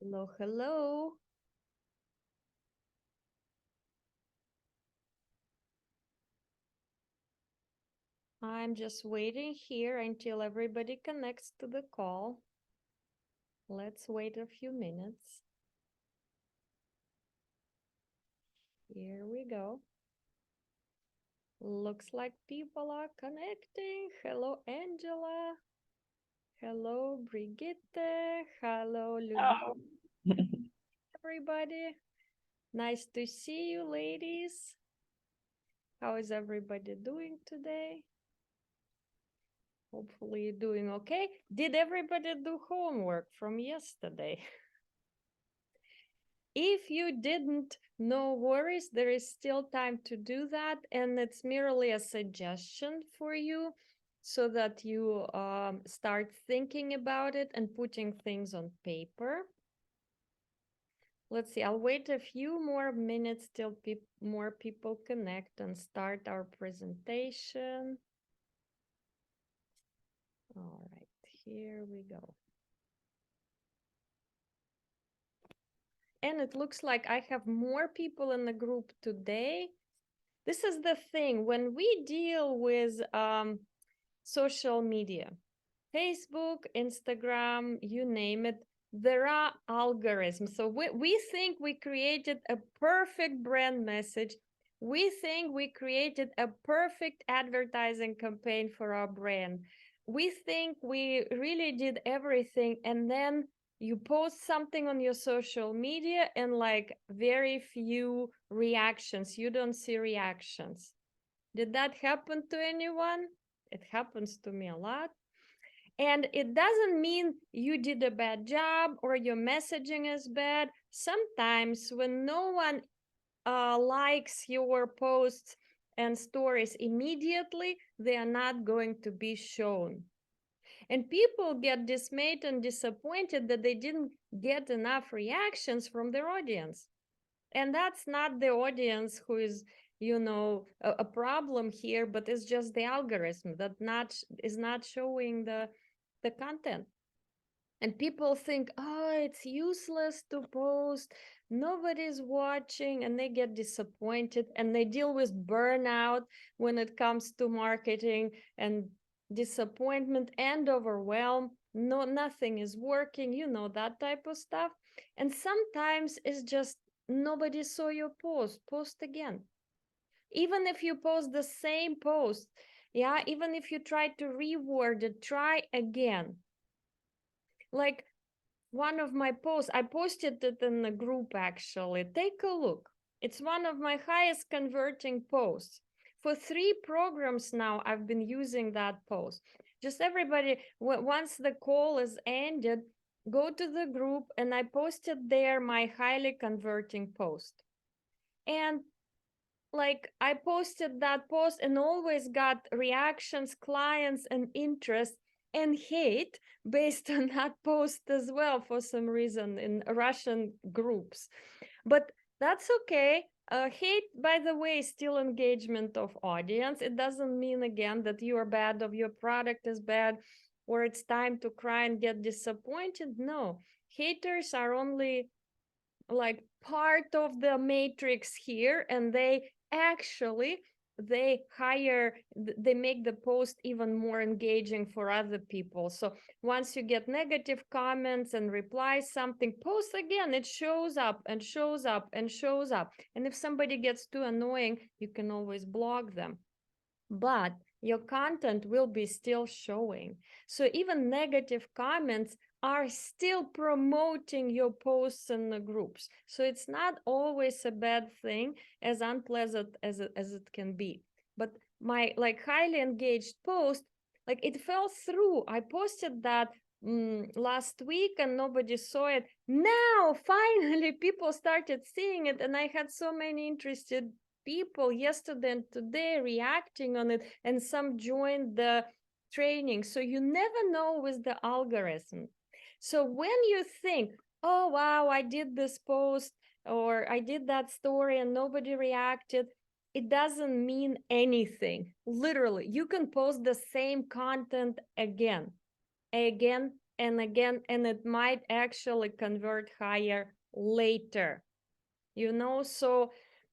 Hello, hello. I'm just waiting here until everybody connects to the call. Let's wait a few minutes. Here we go. Looks like people are connecting. Hello, Angela. Hello, Brigitte. Hello, Ludmila. Oh. Everybody. Nice to see you, ladies. How is everybody doing today? Hopefully doing okay. Did everybody do homework from yesterday? If you didn't, no worries, there is still time to do that, and it's merely a suggestion for you so that you start thinking about it and putting things on paper. Let's see, I'll wait a few more minutes till more people connect and start our presentation. All right, here we go. And it looks like I have more people in the group today. This is the thing, when we deal with social media, Facebook, Instagram, you name it, there are algorithms. So we think we created a perfect brand message. We think we created a perfect advertising campaign for our brand. We think we really did everything, and then you post something on your social media and like very few reactions. You don't see reactions. Did that happen to anyone? It happens to me a lot. And it doesn't mean you did a bad job or your messaging is bad. Sometimes when no one likes your posts and stories immediately, they are not going to be shown. And people get dismayed and disappointed that they didn't get enough reactions from their audience. And that's not the audience who is, a problem here, but it's just the algorithm that is not showing the content. And people think, oh, it's useless to post, nobody's watching, and they get disappointed and they deal with burnout when it comes to marketing, and disappointment and overwhelm. No, nothing is working, that type of stuff. And sometimes it's just nobody saw your post again. Even if you post the same post, yeah, even if you try to reword it, try again. Like one of my posts, I posted it in the group actually. Take a look. It's one of my highest converting posts. For 3 programs now, I've been using that post. Just everybody, once the call is ended, go to the group, and I posted there my highly converting post. And like I posted that post and always got reactions, clients, and interest and hate based on that post as well for some reason in Russian groups. But that's okay. Hate, by the way, is still engagement of audience. It doesn't mean again that you are bad or your product is bad or it's time to cry and get disappointed. No, haters are only like part of the matrix here, and they actually they make the post even more engaging for other people. So once you get negative comments and reply something, post again, it shows up and shows up and shows up. And if somebody gets too annoying, you can always block them, but your content will be still showing. So even negative comments are still promoting your posts in the groups. So it's not always a bad thing, as unpleasant as it can be. But my like highly engaged post, like it fell through. I posted that last week and nobody saw it. Now finally people started seeing it, and I had so many interested people yesterday and today reacting on it, and some joined the training. So you never know with the algorithm. So when you think, oh wow, I did this post or I did that story and nobody reacted, it doesn't mean anything. Literally, you can post the same content again and again, and it might actually convert higher later. So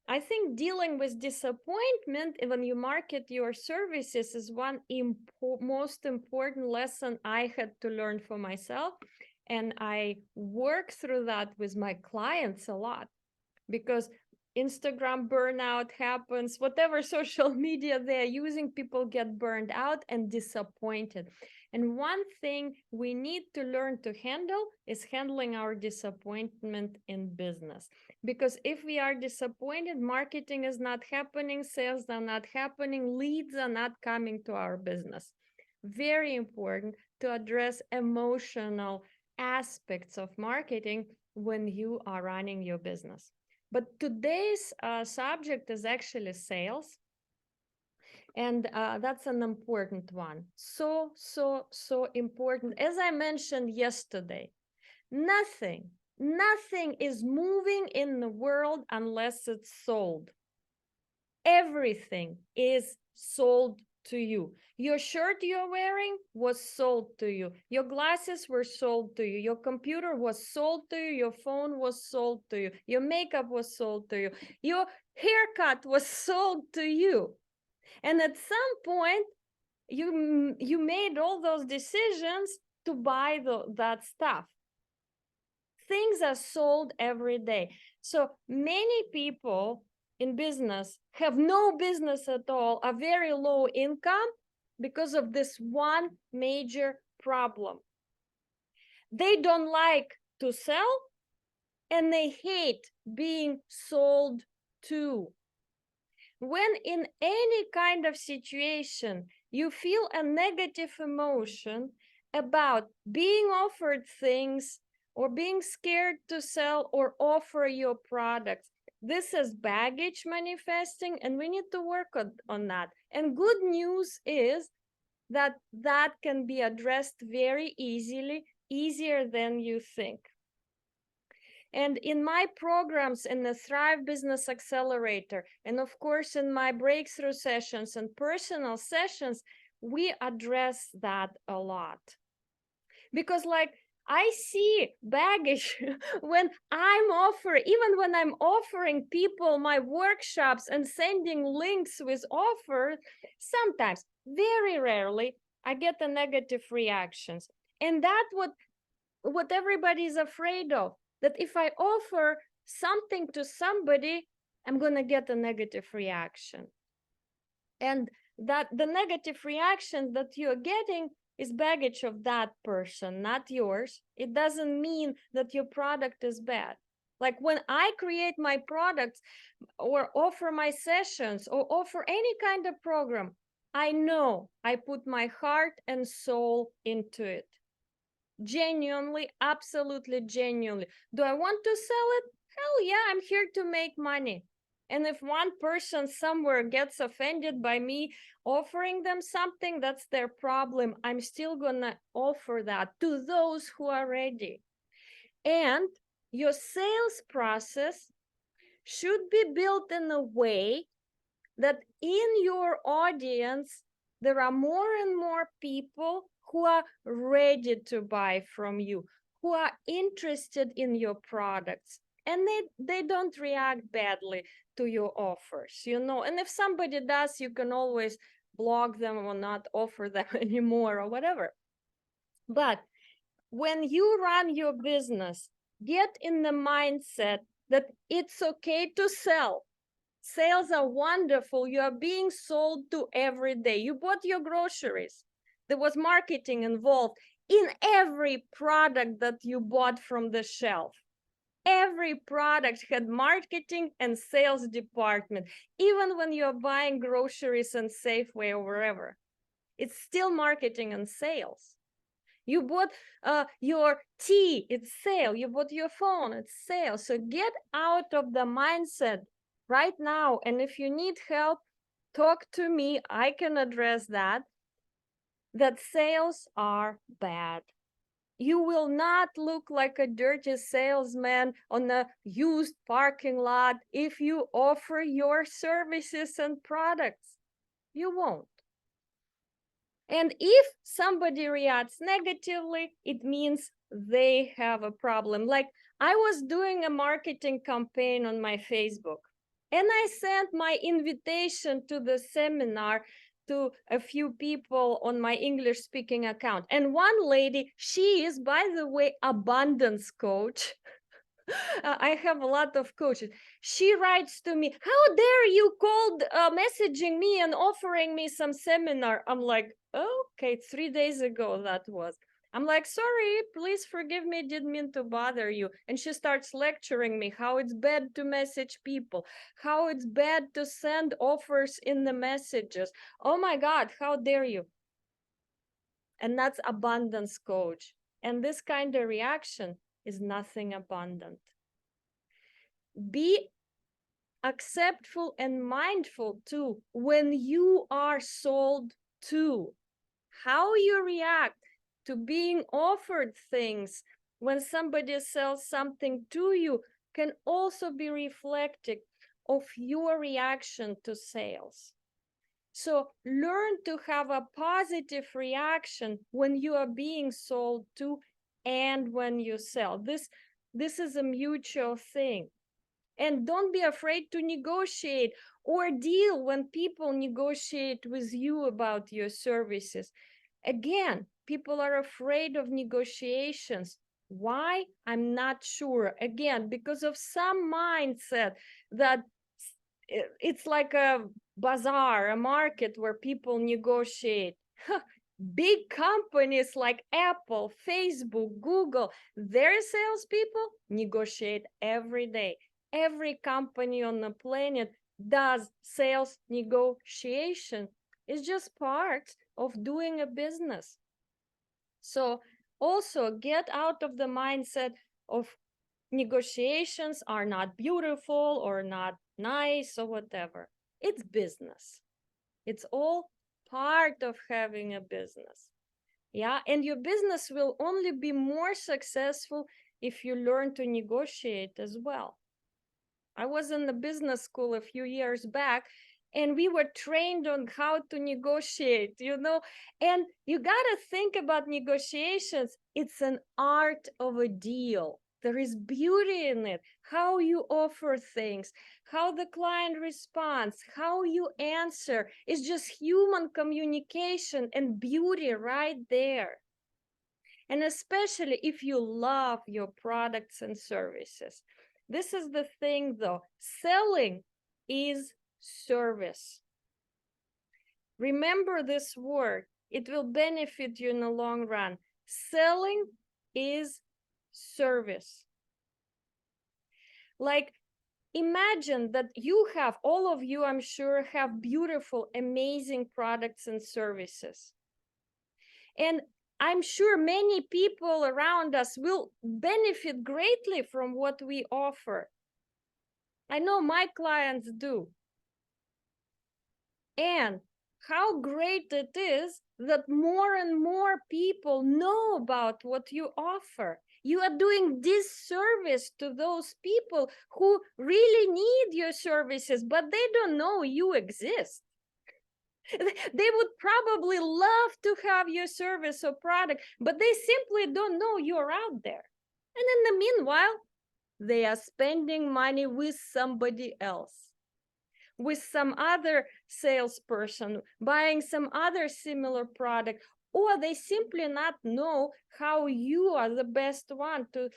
I think dealing with disappointment when you market your services is one most important lesson I had to learn for myself. And I work through that with my clients a lot, because Instagram burnout happens, whatever social media they're using, people get burned out and disappointed. And one thing we need to learn to handle is handling our disappointment in business. Because if we are disappointed, marketing is not happening, sales are not happening, leads are not coming to our business. Very important to address emotional aspects of marketing when you are running your business. But today's subject is actually sales. And that's an important one. So important. As I mentioned yesterday, nothing is moving in the world unless it's sold. Everything is sold to you. Your shirt you're wearing was sold to you. Your glasses were sold to you. Your computer was sold to you. Your phone was sold to you. Your makeup was sold to you. Your haircut was sold to you. And at some point, you made all those decisions to buy that stuff. Things are sold every day. So many people in business have no business at all, a very low income, because of this one major problem. They don't like to sell, and they hate being sold to. When in any kind of situation you feel a negative emotion about being offered things or being scared to sell or offer your products, this is baggage manifesting, and we need to work on that. And good news is that that can be addressed very easily, easier than you think. And in my programs in the Thrive Business Accelerator, and of course in my breakthrough sessions and personal sessions, we address that a lot. Because I see baggage when even when I'm offering people my workshops and sending links with offers, sometimes, very rarely, I get the negative reactions. And that's what everybody's afraid of, that if I offer something to somebody, I'm going to get a negative reaction. And that the negative reaction that you're getting is baggage of that person, not yours. It doesn't mean that your product is bad. Like when I create my products or offer my sessions or offer any kind of program, I know I put my heart and soul into it. Genuinely, absolutely genuinely. Do I want to sell it? Hell yeah, I'm here to make money. And if one person somewhere gets offended by me offering them something, that's their problem. I'm still gonna offer that to those who are ready. And your sales process should be built in a way that in your audience, there are more and more people who are ready to buy from you, who are interested in your products, and they don't react badly to your offers, And if somebody does, you can always block them or not offer them anymore or whatever. But when you run your business, get in the mindset that it's okay to sell. Sales are wonderful. You are being sold to every day. You bought your groceries. There was marketing involved in every product that you bought from the shelf. Every product had marketing and sales department, even when you're buying groceries in Safeway or wherever. It's still marketing and sales. You bought your tea, it's sale. You bought your phone, it's sale. So get out of the mindset right now. And if you need help, talk to me. I can address that sales are bad. You will not look like a dirty salesman on a used parking lot if you offer your services and products. You won't. And if somebody reacts negatively, it means they have a problem. Like I was doing a marketing campaign on my Facebook, and I sent my invitation to the seminar to a few people on my English speaking account. And one lady, she is, by the way, abundance coach. I have a lot of coaches. She writes to me, "How dare you called messaging me and offering me some seminar?" I'm like, okay, 3 days ago that was. I'm like, sorry, please forgive me, didn't mean to bother you. And she starts lecturing me how it's bad to message people, how it's bad to send offers in the messages. Oh my God, how dare you? And that's abundance coach. And this kind of reaction is nothing abundant. Be acceptful and mindful too when you are sold to. How you react to being offered things when somebody sells something to you can also be reflective of your reaction to sales. So learn to have a positive reaction when you are being sold to and when you sell. This is a mutual thing. And don't be afraid to negotiate or deal when people negotiate with you about your services. Again, people are afraid of negotiations. Why? I'm not sure. Again, because of some mindset that it's like a bazaar, a market where people negotiate. Big companies like Apple, Facebook, Google, their salespeople negotiate every day. Every company on the planet does sales negotiation. It's just part of doing a business. So also get out of the mindset of negotiations are not beautiful or not nice or whatever. It's business. It's all part of having a business. Yeah, and your business will only be more successful if you learn to negotiate as well. I was in the business school a few years back, and we were trained on how to negotiate, and you got to think about negotiations. It's an art of a deal. There is beauty in it, how you offer things, how the client responds, how you answer. It's just human communication and beauty right there. And especially if you love your products and services. This is the thing though, selling is service. Remember this word, it will benefit you in the long run. Selling is service. Like, imagine that you have, all of you, I'm sure, have beautiful, amazing products and services. And I'm sure many people around us will benefit greatly from what we offer. I know my clients do. And how great it is that more and more people know about what you offer. You are doing disservice to those people who really need your services, but they don't know you exist. They would probably love to have your service or product, but they simply don't know you're out there. And in the meanwhile, they are spending money with somebody else, with some other salesperson, buying some other similar product, or they simply not know how you are the best one to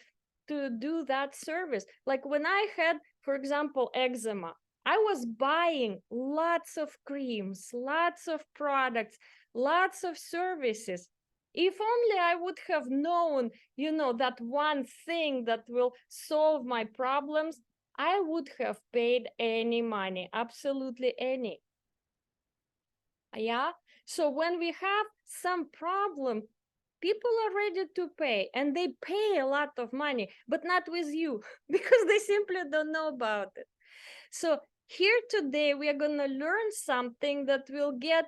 do that service. Like when I had, for example, eczema, I was buying lots of creams, lots of products, lots of services. If only I would have known, that one thing that will solve my problems, I would have paid any money, absolutely any. Yeah. So when we have some problem, people are ready to pay, and they pay a lot of money, but not with you because they simply don't know about it. So here today, we are going to learn something that will get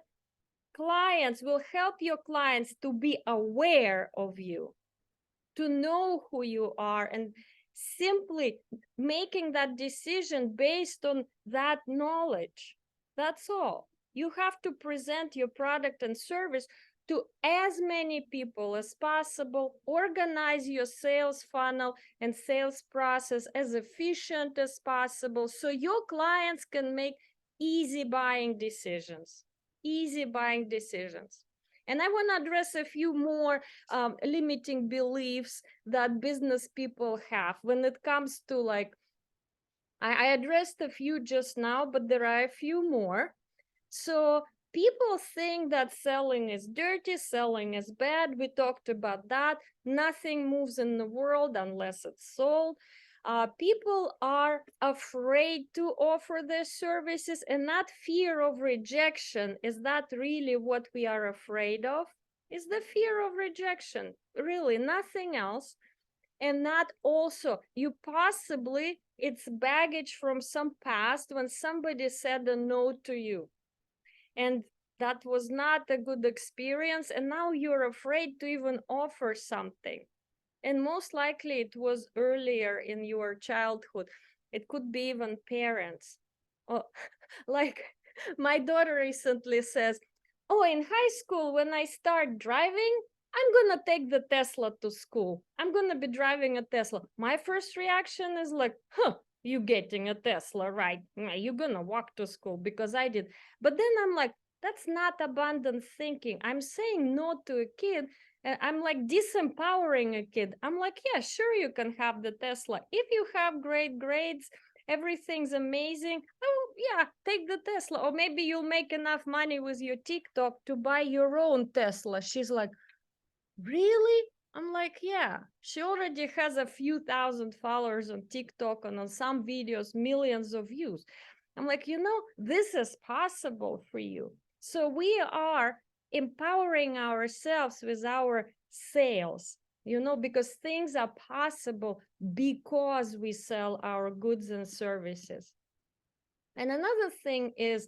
clients, will help your clients to be aware of you, to know who you are, and simply making that decision based on that knowledge. That's all. You have to present your product and service to as many people as possible, organize your sales funnel and sales process as efficient as possible so your clients can make easy buying decisions. Easy buying decisions. And I want to address a few more limiting beliefs that business people have when it comes to like, I addressed a few just now, but there are a few more. So people think that selling is dirty, selling is bad. We talked about that. Nothing moves in the world unless it's sold. People are afraid to offer their services, and that fear of rejection, is that really what we are afraid of? Is the fear of rejection, really nothing else. And that also, you possibly, it's baggage from some past when somebody said a no to you and that was not a good experience, and now you're afraid to even offer something. And most likely it was earlier in your childhood. It could be even parents. Oh, like my daughter recently says, oh, in high school when I start driving, I'm gonna take the Tesla to school. I'm gonna be driving a Tesla. My first reaction is like, huh, you getting a Tesla, right? You're gonna walk to school because I did. But then I'm like, that's not abundant thinking. I'm saying no to a kid, and I'm like disempowering a kid. I'm like, yeah, sure, you can have the Tesla. If you have great grades, everything's amazing. Oh, yeah, take the Tesla. Or maybe you'll make enough money with your TikTok to buy your own Tesla. She's like, really? I'm like, yeah. She already has a few thousand followers on TikTok and on some videos, millions of views. I'm like, this is possible for you. So we are empowering ourselves with our sales, because things are possible because we sell our goods and services. And another thing is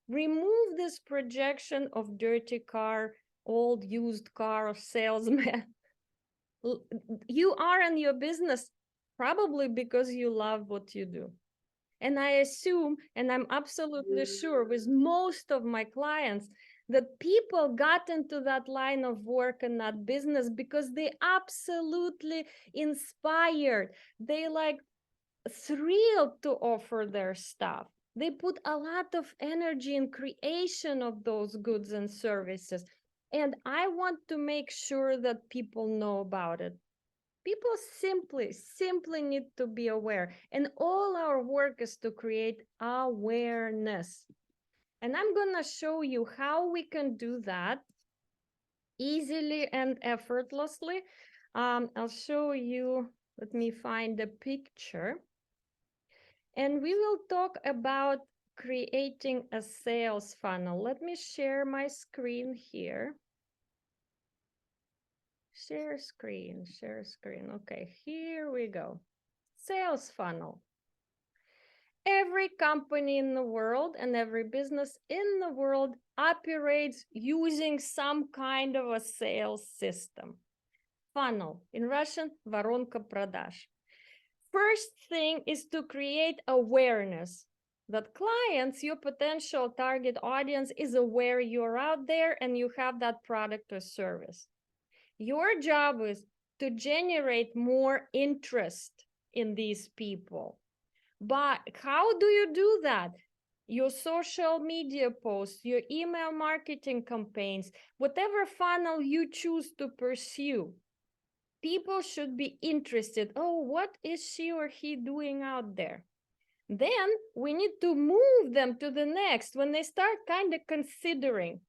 remove this projection of dirty car, old used car salesman. You are in your business probably because you love what you do. And I assume, and I'm absolutely sure with most of my clients, that people got into that line of work and that business because they absolutely inspired. They like thrilled to offer their stuff. They put a lot of energy in creation of those goods and services. And I want to make sure that people know about it. People simply need to be aware. And all our work is to create awareness. And I'm going to show you how we can do that easily and effortlessly. I'll show you, let me find a picture. And we will talk about creating a sales funnel. Let me share my screen here. Share screen. Okay, here we go. Sales funnel. Every company in the world and every business in the world operates using some kind of a sales system. Funnel. In Russian, воронка продаж. First thing is to create awareness that clients, your potential target audience, is aware you're out there and you have that product or service. Your job is to generate more interest in these people. But how do you do that? Your social media posts, your email marketing campaigns, whatever funnel you choose to pursue. People should be interested. Oh, what is she or he doing out there? Then we need to move them to the next when they start kind of considering,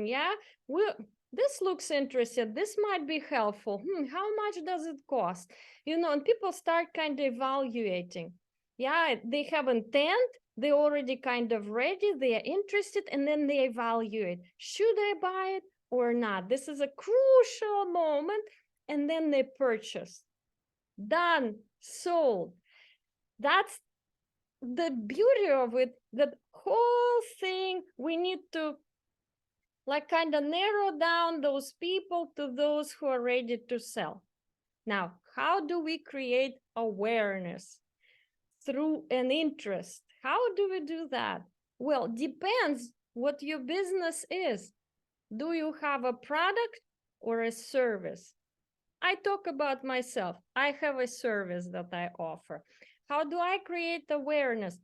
yeah, well, this looks interesting. This might be helpful. How much does it cost? And people start kind of evaluating. Yeah, they have intent. They're already kind of ready. They are interested, and then they evaluate. Should I buy it or not? This is a crucial moment. And then they purchase. Done. Sold. That's the beauty of it. That whole thing, we need to like kind of narrow down those people to those who are ready to sell. Now, how do we create awareness? Through an interest. How do we do that? Well, depends what your business is. Do you have a product or a service? I talk about myself. I have a service that I offer. How do I create awareness?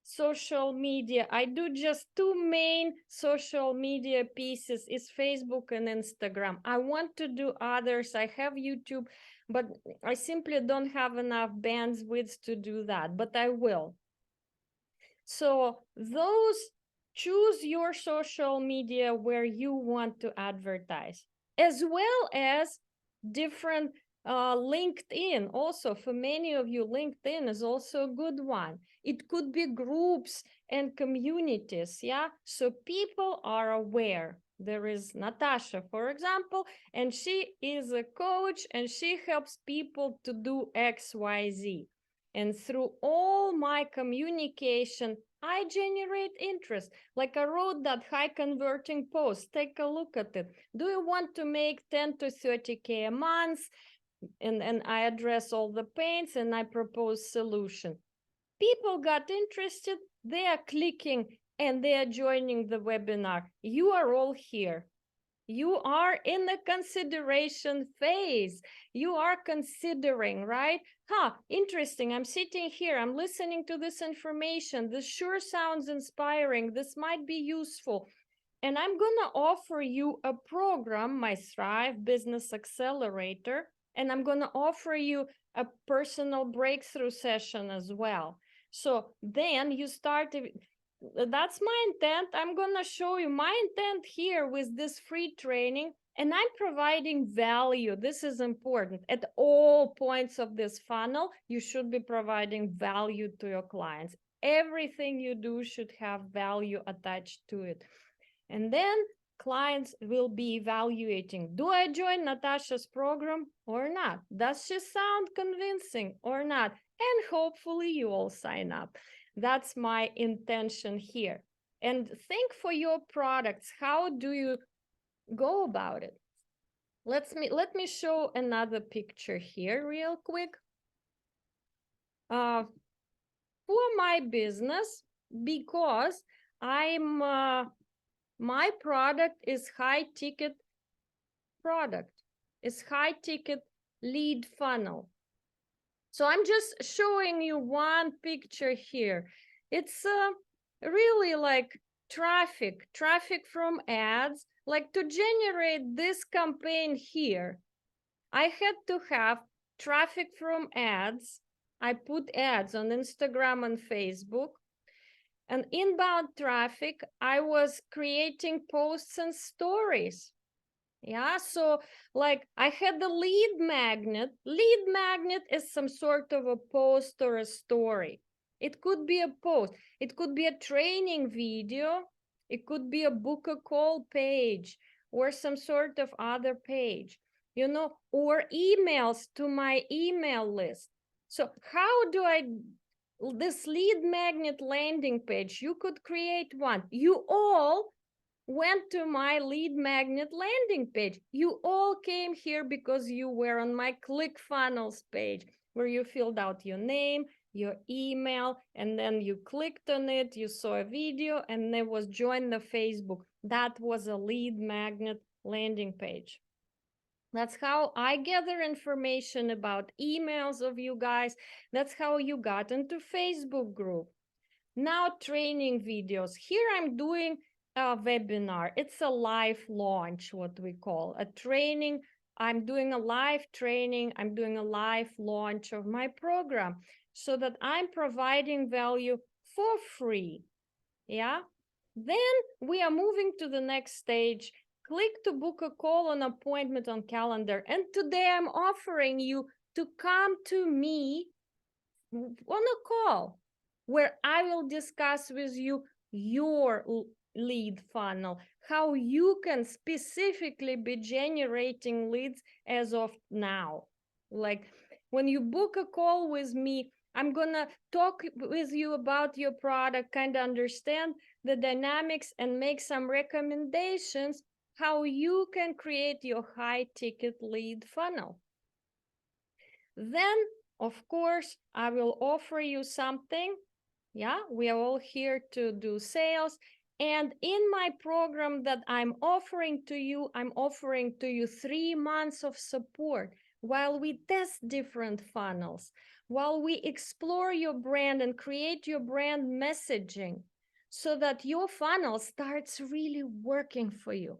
Social media. I do just two main social media pieces is Facebook and Instagram. I want to do others. I have YouTube, but I simply don't have enough bandwidth to do that, but I will. So those, choose your social media where you want to advertise, as well as different LinkedIn. Also, for many of you, LinkedIn is also a good one. It could be groups and communities, yeah? So people are aware. There is Natasha, for example, and she is a coach and she helps people to do XYZ. And through all my communication, I generate interest. Like I wrote that high converting post. Take a look at it. Do you want to make 10 to 30K a month? And I address all the pains and I propose solution. People got interested. They are clicking and they are joining the webinar. You are all here. You are in the consideration phase. You are considering, right? Interesting. I'm sitting here. I'm listening to this information. This sure sounds inspiring. This might be useful. And I'm going to offer you a program, my Thrive Business Accelerator, and I'm going to offer you a personal breakthrough session as well. So then you start, that's my intent. I'm going to show you my intent here with this free training, and I'm providing value. This is important. At all points of this funnel, you should be providing value to your clients. Everything you do should have value attached to it. And then clients will be evaluating, do I join Natasha's program or not? Does she sound convincing or not? And hopefully you all sign up. That's my intention here. And think for your products, how do you go about it? Let me show another picture here real quick. For my business, because my product is high ticket product, is high ticket lead funnel. So I'm just showing you one picture here. It's really like traffic from ads. Like to generate this campaign here, I had to have traffic from ads. I put ads on Instagram and Facebook. And inbound traffic, I was creating posts and stories. Yeah, so like I had the lead magnet. Lead magnet is some sort of a post or a story. It could be a post. It could be a training video. It could be a book a call page or some sort of other page, you know, or emails to my email list. So how do I, this lead magnet landing page, you could create one. You all went to my lead magnet landing page. You all came here because you were on my ClickFunnels page where you filled out your name, your email, and then you clicked on it, you saw a video, and there was join the Facebook. That was a lead magnet landing page. That's how I gather information about emails of you guys. That's how you got into Facebook group. Now training videos. Here I'm doing a webinar. It's a live launch, what we call a training. I'm doing a live training. I'm doing a live launch of my program so that I'm providing value for free. Yeah. Then we are moving to the next stage. Click to book a call on appointment on calendar. And today I'm offering you to come to me on a call where I will discuss with you your lead funnel, how you can specifically be generating leads as of now. Like when you book a call with me, I'm gonna talk with you about your product, kind of understand the dynamics and make some recommendations how you can create your high ticket lead funnel. Then, of course, I will offer you something. Yeah, we are all here to do sales. And in my program that I'm offering to you 3 months of support while we test different funnels, while we explore your brand and create your brand messaging so that your funnel starts really working for you.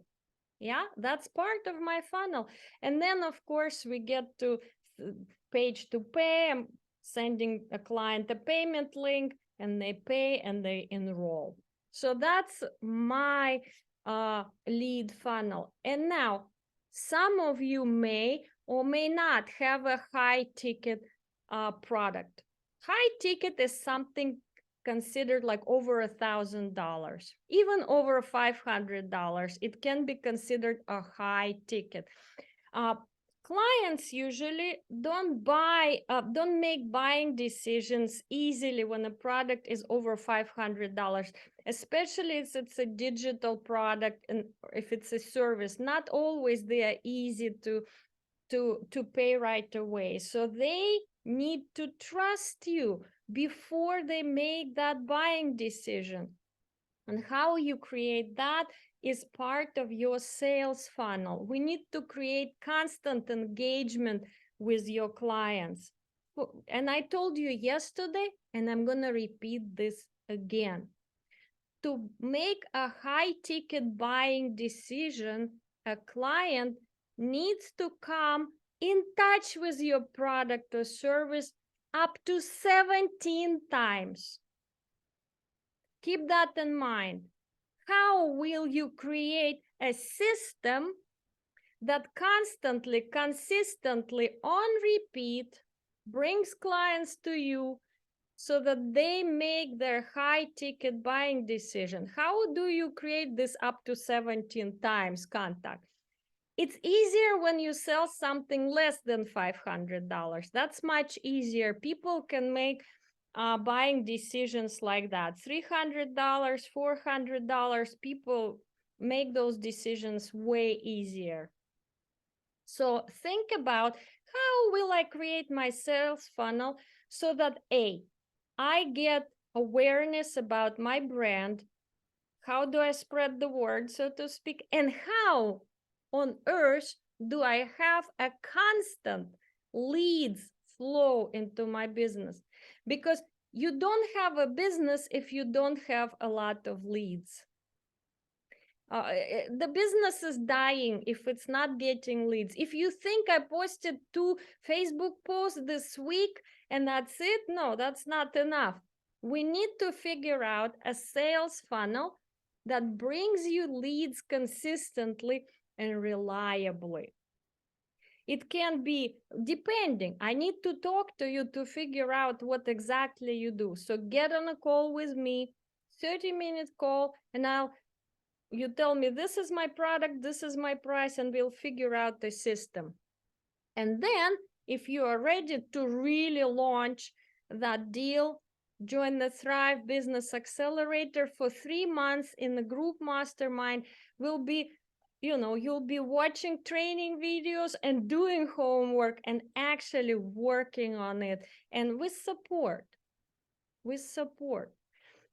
Yeah, that's part of my funnel. And then, of course, we get to page to pay. I'm sending a client a payment link and they pay and they enroll. So that's my lead funnel. And now, some of you may or may not have a high ticket product. High ticket is something considered like over $1,000, even over $500. It can be considered a high ticket. Clients usually don't make buying decisions easily when a product is over $500, especially if it's a digital product and if it's a service. Not always they are easy to pay right away. So they need to trust you before they make that buying decision. And how you create that is part of your sales funnel. We need to create constant engagement with your clients. And I told you yesterday, and I'm going to repeat this again. To make a high ticket buying decision, a client needs to come in touch with your product or service up to 17 times. Keep that in mind. How will you create a system that constantly, consistently, on repeat, brings clients to you so that they make their high ticket buying decision? How do you create this up to 17 times contact? It's easier when you sell something less than $500. That's much easier. People can make buying decisions like that. $300, $400, people make those decisions way easier. So think about, how will I create my sales funnel so that I get awareness about my brand? How do I spread the word, so to speak? And how on earth do I have a constant leads flow into my business? Because you don't have a business if you don't have a lot of leads. The business is dying if it's not getting leads. If you think I posted 2 Facebook posts this week and that's it, no, that's not enough. We need to figure out a sales funnel that brings you leads consistently and reliably. It can be depending. I need to talk to you to figure out what exactly you do. So get on a call with me, 30-minute call, and you tell me, this is my product, this is my price, and we'll figure out the system. And then if you are ready to really launch that deal, join the Thrive Business Accelerator for 3 months in the group mastermind. You'll be watching training videos and doing homework and actually working on it, and with support,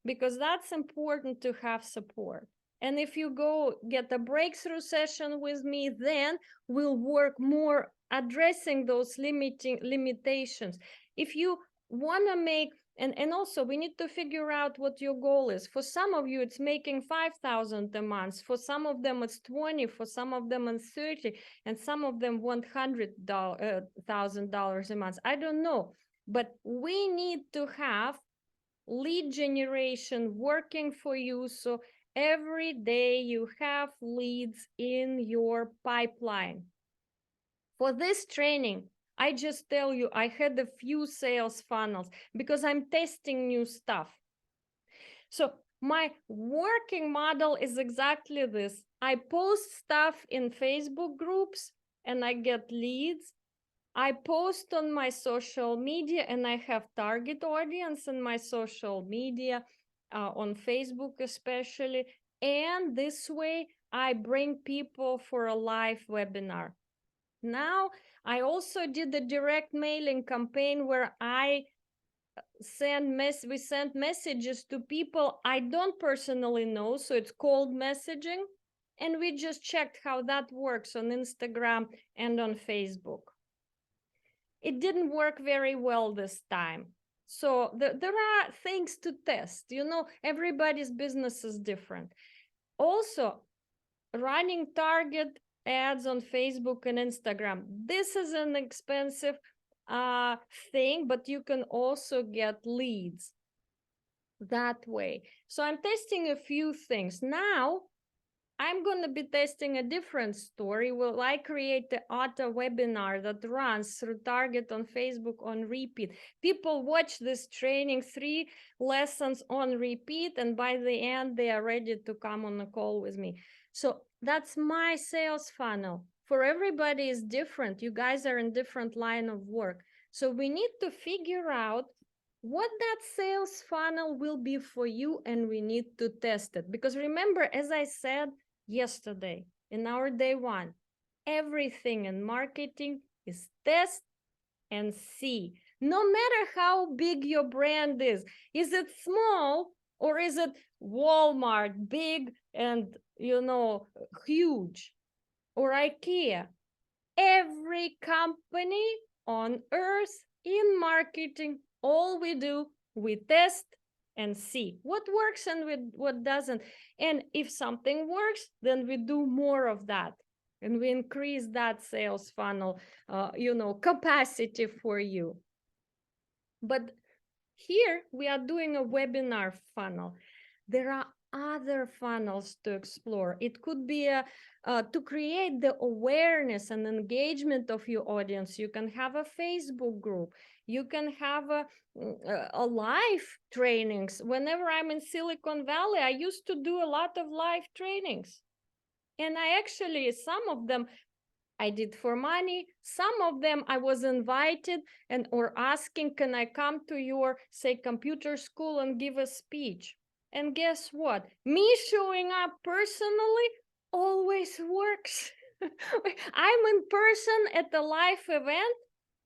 because that's important to have support. And if you go get a breakthrough session with me, then we'll work more addressing those limitations. If you want to make, and also we need to figure out what your goal is. For some of you, it's making $5,000 a month. For some of them, it's 20. For some of them, it's 30. And some of them want $100,000 a month. I don't know. But we need to have lead generation working for you, so every day you have leads in your pipeline. For this training, I just tell you, I had a few sales funnels because I'm testing new stuff. So my working model is exactly this. I post stuff in Facebook groups and I get leads. I post on my social media and I have target audience in my social media, on Facebook especially. And this way I bring people for a live webinar. Now, I also did a direct mailing campaign where I send messages to people I don't personally know, so it's cold messaging, and we just checked how that works on Instagram and on Facebook. It didn't work very well this time. So there are things to test. You know, everybody's business is different. Also, running target ads on Facebook and Instagram. This is an expensive thing, but you can also get leads that way. So I'm testing a few things. Now I'm going to be testing a different story. Will I create the auto webinar that runs through Target on Facebook on repeat? People watch this training, 3 lessons on repeat, and by the end, they are ready to come on a call with me. So that's my sales funnel. For everybody is different. You guys are in different line of work. So we need to figure out what that sales funnel will be for you, and we need to test it. Because remember, as I said, yesterday in our day one, everything in marketing is test and see. No matter how big your brand is it small or is it Walmart, big and huge, or IKEA? Every company on earth in marketing, all we do, we test and see what works and what doesn't. And if something works, then we do more of that. And we increase that sales funnel, capacity for you. But here we are doing a webinar funnel. There are other funnels to explore. It could be to create the awareness and engagement of your audience. You can have a Facebook group. You can have a live trainings. Whenever I'm in Silicon Valley, I used to do a lot of live trainings. And I actually, some of them I did for money. Some of them I was invited or asking, can I come to your, say, computer school and give a speech? And guess what? Me showing up personally always works. I'm in person at the live event.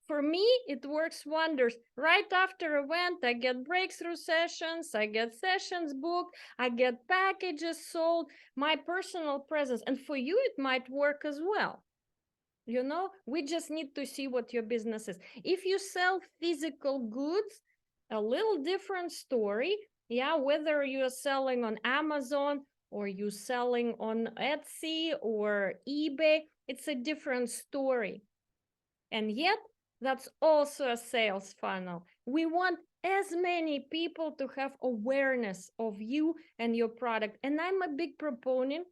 For me, it works wonders. Right after event, I get breakthrough sessions, I get sessions booked, I get packages sold, my personal presence. And for you, it might work as well. We just need to see what your business is. If you sell physical goods, a little different story. Yeah, whether you're selling on Amazon or you're selling on Etsy or eBay, it's a different story. And yet, that's also a sales funnel. We want as many people to have awareness of you and your product. And I'm a big proponent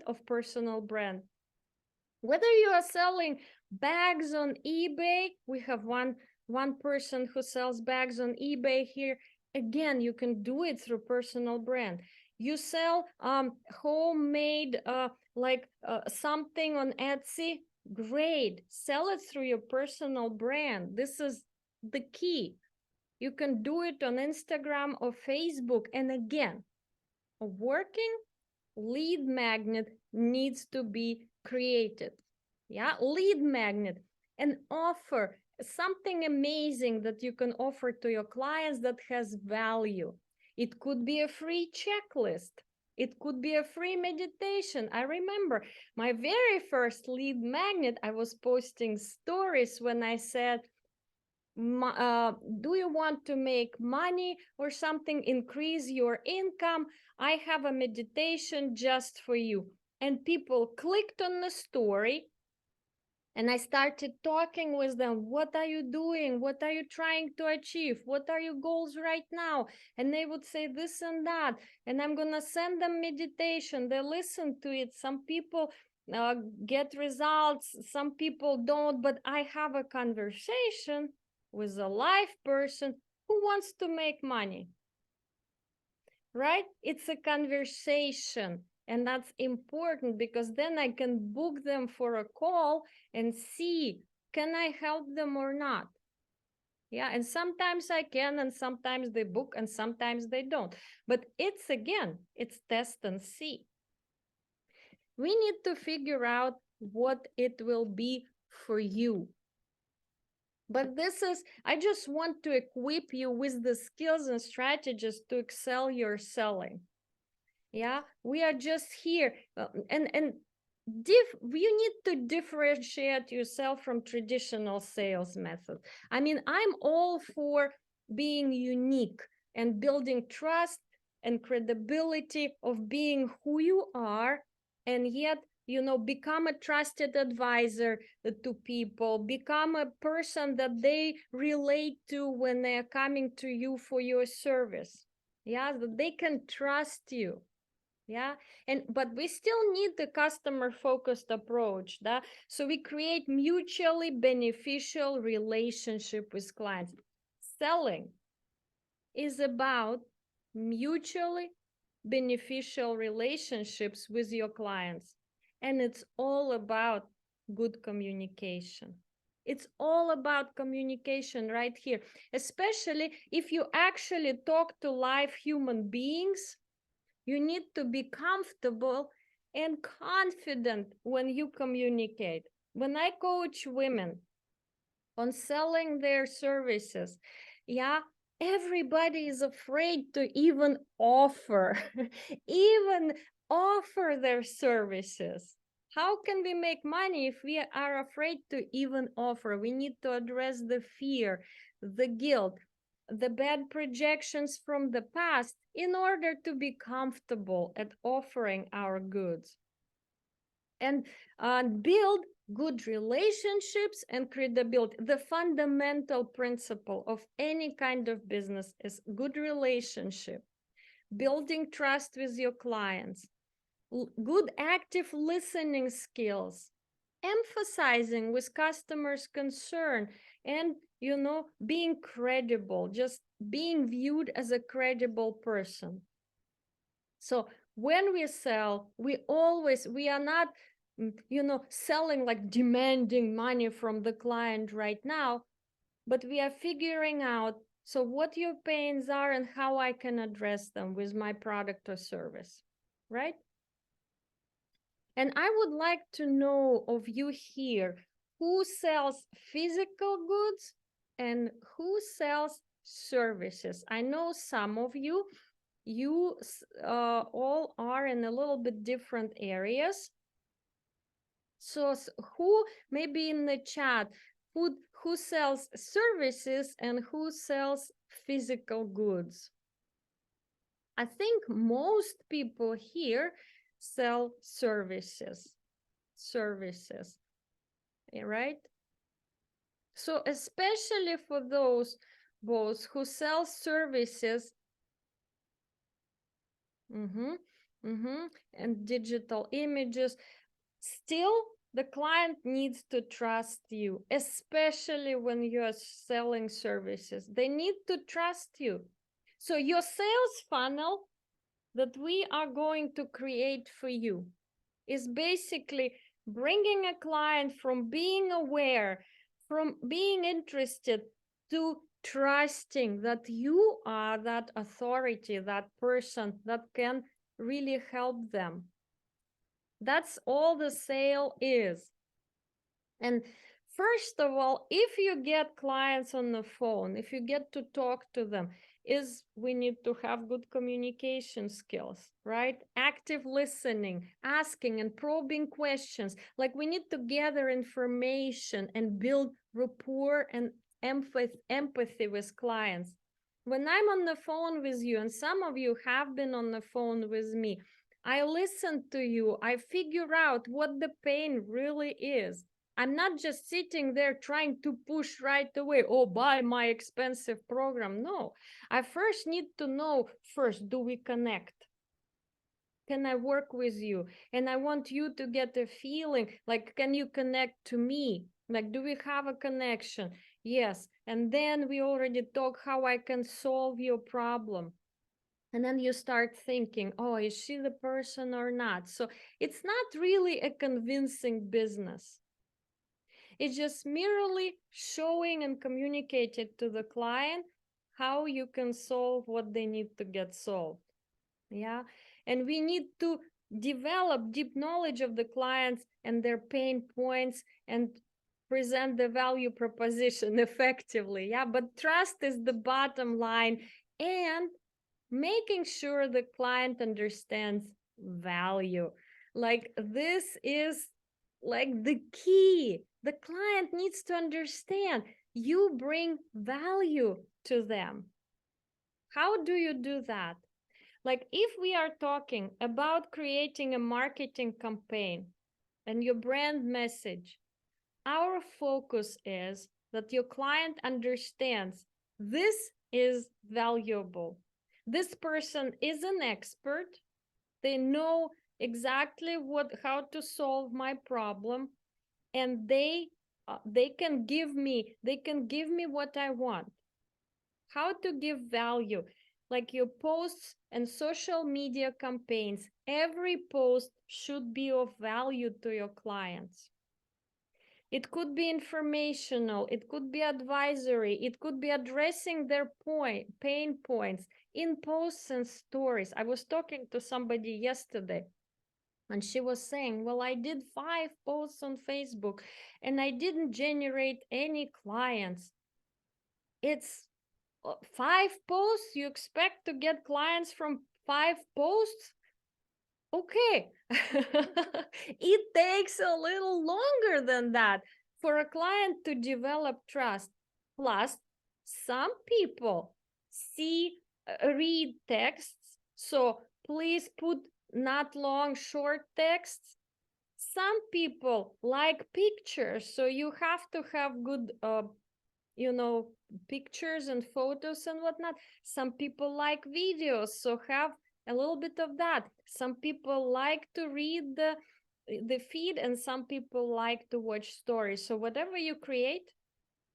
of personal brand. Whether you are selling bags on eBay, we have one person who sells bags on eBay here. Again, you can do it through personal brand. You sell homemade something on Etsy, great. Sell it through your personal brand. This is the key. You can do it on Instagram or Facebook. And again, a working lead magnet needs to be created. Yeah, lead magnet, and offer something amazing that you can offer to your clients that has value. It could be a free checklist. It could be a free meditation. I remember my very first lead magnet, I was posting stories when I said, do you want to make money or something, increase your income? I have a meditation just for you. And people clicked on the story, and I started talking with them. What are you doing? What are you trying to achieve? What are your goals right now? And they would say this and that. And I'm going to send them meditation. They listen to it. Some people get results. Some people don't. But I have a conversation with a live person who wants to make money. Right? It's a conversation. And that's important, because then I can book them for a call and see, can I help them or not? Yeah, and sometimes I can, and sometimes they book, and sometimes they don't. But it's test and see. We need to figure out what it will be for you. But this is, I just want to equip you with the skills and strategies to excel your selling. Yeah, we are just here. And you need to differentiate yourself from traditional sales methods. I mean, I'm all for being unique and building trust and credibility of being who you are, and yet, become a trusted advisor to people, become a person that they relate to when they're coming to you for your service. Yeah, that they can trust you. Yeah, but we still need the customer focused approach. So we create mutually beneficial relationship with clients. Selling is about mutually beneficial relationships with your clients, and it's all about good communication. It's all about communication right here, especially if you actually talk to live human beings. You need to be comfortable and confident when you communicate. When I coach women on selling their services, yeah, everybody is afraid to even offer, even offer their services. How can we make money if we are afraid to even offer? We need to address the fear, the guilt, the bad projections from the past in order to be comfortable at offering our goods and build good relationships and credibility. The fundamental principle of any kind of business is good relationship, building trust with your clients, good active listening skills, emphasizing with customers' concern, and being credible, just being viewed as a credible person. So when we sell, we are not selling like demanding money from the client right now, but we are figuring out so what your pains are and how I can address them with my product or service, right? And I would like to know of you here, who sells physical goods and who sells services. I know some of you all are in a little bit different areas. So who, maybe in the chat, who sells services and who sells physical goods? I think most people here sell services, right? So especially for those who sell services, and digital images, still the client needs to trust you, especially when you are selling services. They need to trust you. So your sales funnel that we are going to create for you is basically bringing a client from being aware, from being interested, to trusting that you are that authority, that person that can really help them. That's all the sale is. And first of all, if you get clients on the phone, if you get to talk to them, we need to have good communication skills, right? Active listening, asking and probing questions. Like we need to gather information and build rapport and empathy with clients. When I'm on the phone with you, and some of you have been on the phone with me, I listen to you. I figure out what the pain really is. I'm not just sitting there trying to push right away, oh, buy my expensive program. No, I first need to know first, do we connect? Can I work with you? And I want you to get a feeling like, can you connect to me? Like, do we have a connection? Yes. And then we already talk how I can solve your problem. And then you start thinking, oh, is she the person or not? So it's not really a convincing business. It's just merely showing and communicating to the client how you can solve what they need to get solved. Yeah. And we need to develop deep knowledge of the clients and their pain points and present the value proposition effectively. Yeah, but trust is the bottom line, and making sure the client understands value. Like, this is like the key. The client needs to understand you bring value to them. How do you do that? Like, if we are talking about creating a marketing campaign and your brand message, our focus is that your client understands this is valuable. This person is an expert. They know exactly how to solve my problem, and they can give me what I want. How to give value? Like, your posts and social media campaigns, every post should be of value to your clients. It could be informational, it could be advisory, it could be addressing their pain points in posts and stories. I was talking to somebody yesterday, and she was saying, well, I did 5 posts on Facebook and I didn't generate any clients. It's 5 posts? You expect to get clients from 5 posts? Okay. It takes a little longer than that for a client to develop trust. Plus, some people read texts, so please put not long, short texts. Some people like pictures, so you have to have good pictures and photos and whatnot. Some people like videos, so have a little bit of that. Some people like to read the feed, and some people like to watch stories. So whatever you create,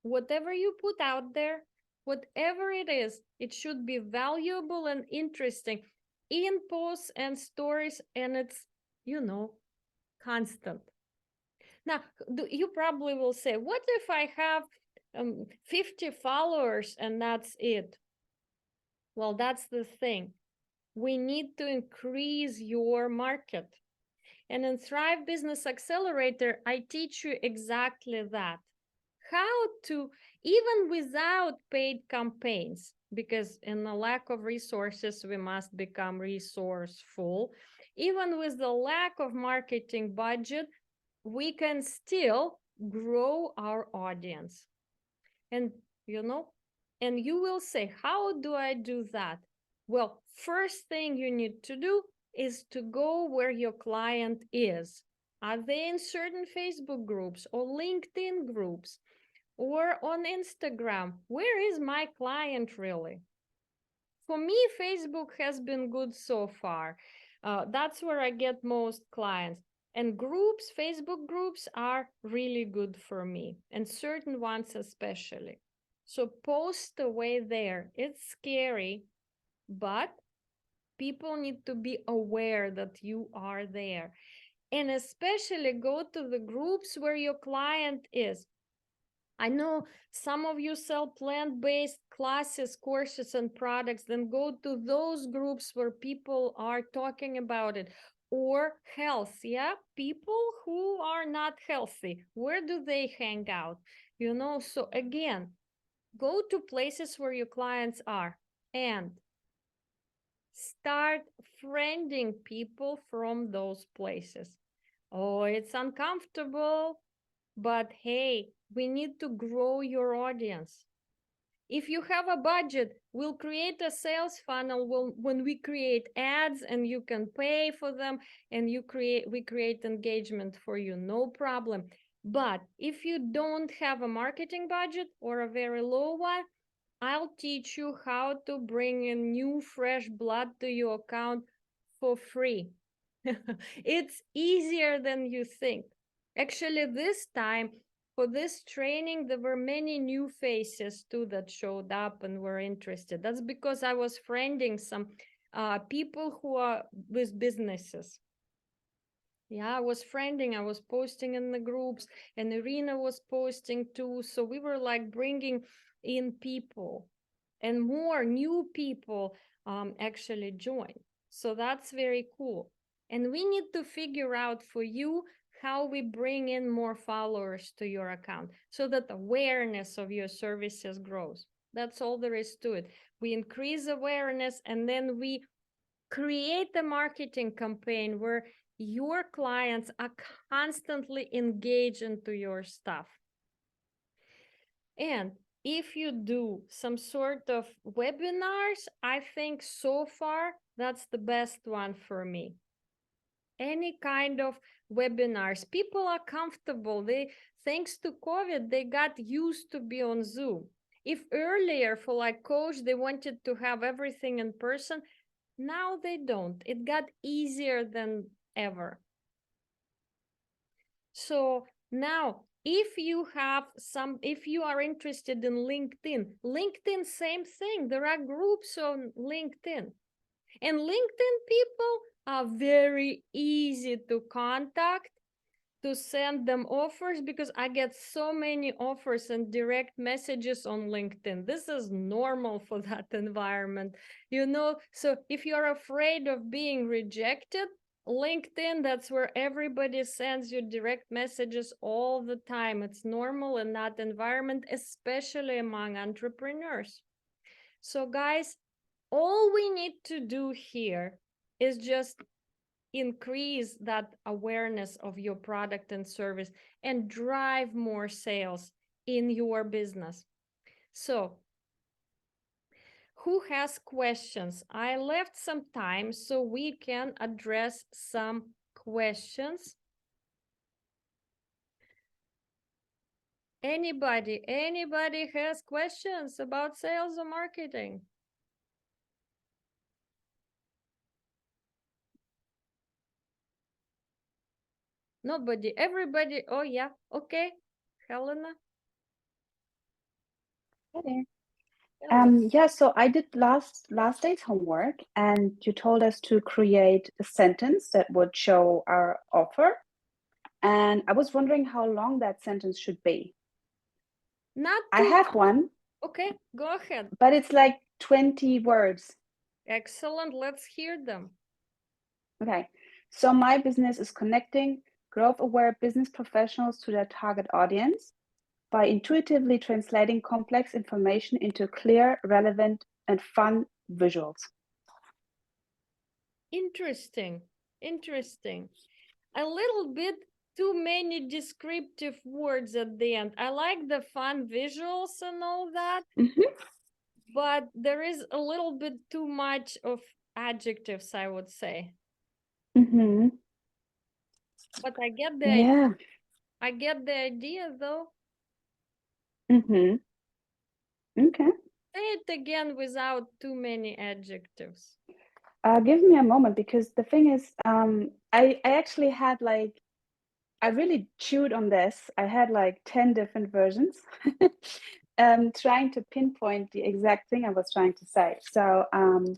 whatever you put out there, whatever it is, it should be valuable and interesting in posts and stories, and it's constant. Now, you probably will say, what if I have 50 followers and that's it? Well, that's the thing. We need to increase your market. And in Thrive Business Accelerator, I teach you exactly that. How to, even without paid campaigns, because in the lack of resources, we must become resourceful. Even with the lack of marketing budget, we can still grow our audience. And you will say, how do I do that? Well, first thing you need to do is to go where your client is. Are they in certain Facebook groups or LinkedIn groups or on Instagram? Where is my client really? For me, Facebook has been good so far. That's where I get most clients. And groups, Facebook groups, are really good for me, and certain ones especially. So post away there. It's scary, but people need to be aware that you are there. And especially go to the groups where your client is. I know some of you sell plant-based classes, courses, and products. Then go to those groups where people are talking about it. Or health, yeah? People who are not healthy, where do they hang out? So again, go to places where your clients are and start friending people from those places. Oh, it's uncomfortable, but hey, we need to grow your audience. If you have a budget, we'll create a sales funnel when we create ads, and you can pay for them, and we create engagement for you, no problem. But if you don't have a marketing budget or a very low one, I'll teach you how to bring in new fresh blood to your account for free. It's easier than you think. Actually, this time for this training, there were many new faces too that showed up and were interested. That's because I was friending some people who are with businesses. Yeah, I was posting in the groups, and Irina was posting too. So we were like bringing in people, and more new people actually joined. So that's very cool. And we need to figure out for you how we bring in more followers to your account so that awareness of your services grows. That's all there is to it. We increase awareness, and then we create a marketing campaign where your clients are constantly engaged into your stuff. And if you do some sort of webinars, I think so far that's the best one for me. Any kind of webinars, people are comfortable. They, thanks to COVID, they got used to be on Zoom. If earlier for like coach, they wanted to have everything in person, now they don't. It got easier than ever. So now, if you are interested in LinkedIn, same thing. There are groups on LinkedIn. And LinkedIn people are very easy to contact, to send them offers, because I get so many offers and direct messages on LinkedIn. This is normal for that environment, you know. So if you're afraid of being rejected, LinkedIn, that's where everybody sends you direct messages all the time. It's normal in that environment, especially among entrepreneurs. So guys, all we need to do here is just increase that awareness of your product and service and drive more sales in your business. So who has questions? I left some time so we can address some questions. Anybody has questions about sales or marketing? Nobody, everybody. Oh yeah, okay. Helena. Okay. Yeah, so I did last day's homework, and you told us to create a sentence that would show our offer. And I was wondering how long that sentence should be. Not I have one. Okay, go ahead. But it's like 20 words. Excellent. Let's hear them. Okay. So my business is connecting growth-aware business professionals to their target audience by intuitively translating complex information into clear, relevant, and fun visuals. Interesting. A little bit too many descriptive words at the end. I like the fun visuals and all that, but there is a little bit too much of adjectives, I would say. But I get the idea. I get the idea though. Okay. Say it again without too many adjectives. Give me a moment, because the thing is, I actually had like, I really chewed on this. I had like 10 different versions, trying to pinpoint the exact thing I was trying to say. So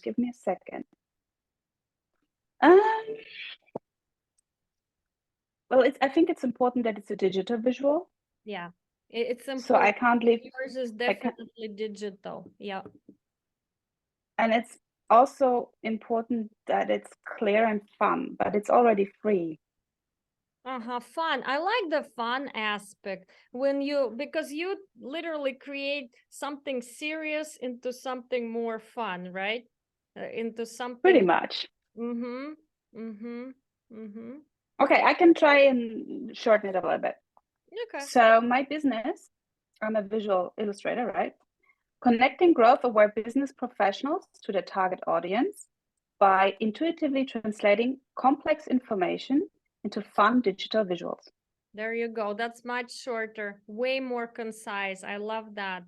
give me a second. Well, I think it's important that it's a digital visual. Yeah, it's important. So I can't leave. Yours is definitely digital. Yeah. And it's also important that it's clear and fun, but it's already free. Fun. I like the fun aspect because you literally create something serious into something more fun, right? Into something. Pretty much. Okay, I can try and shorten it a little bit. Okay. So my business, I'm a visual illustrator, right? Connecting growth-aware business professionals to their target audience by intuitively translating complex information into fun digital visuals. There you go. That's much shorter, way more concise. I love that.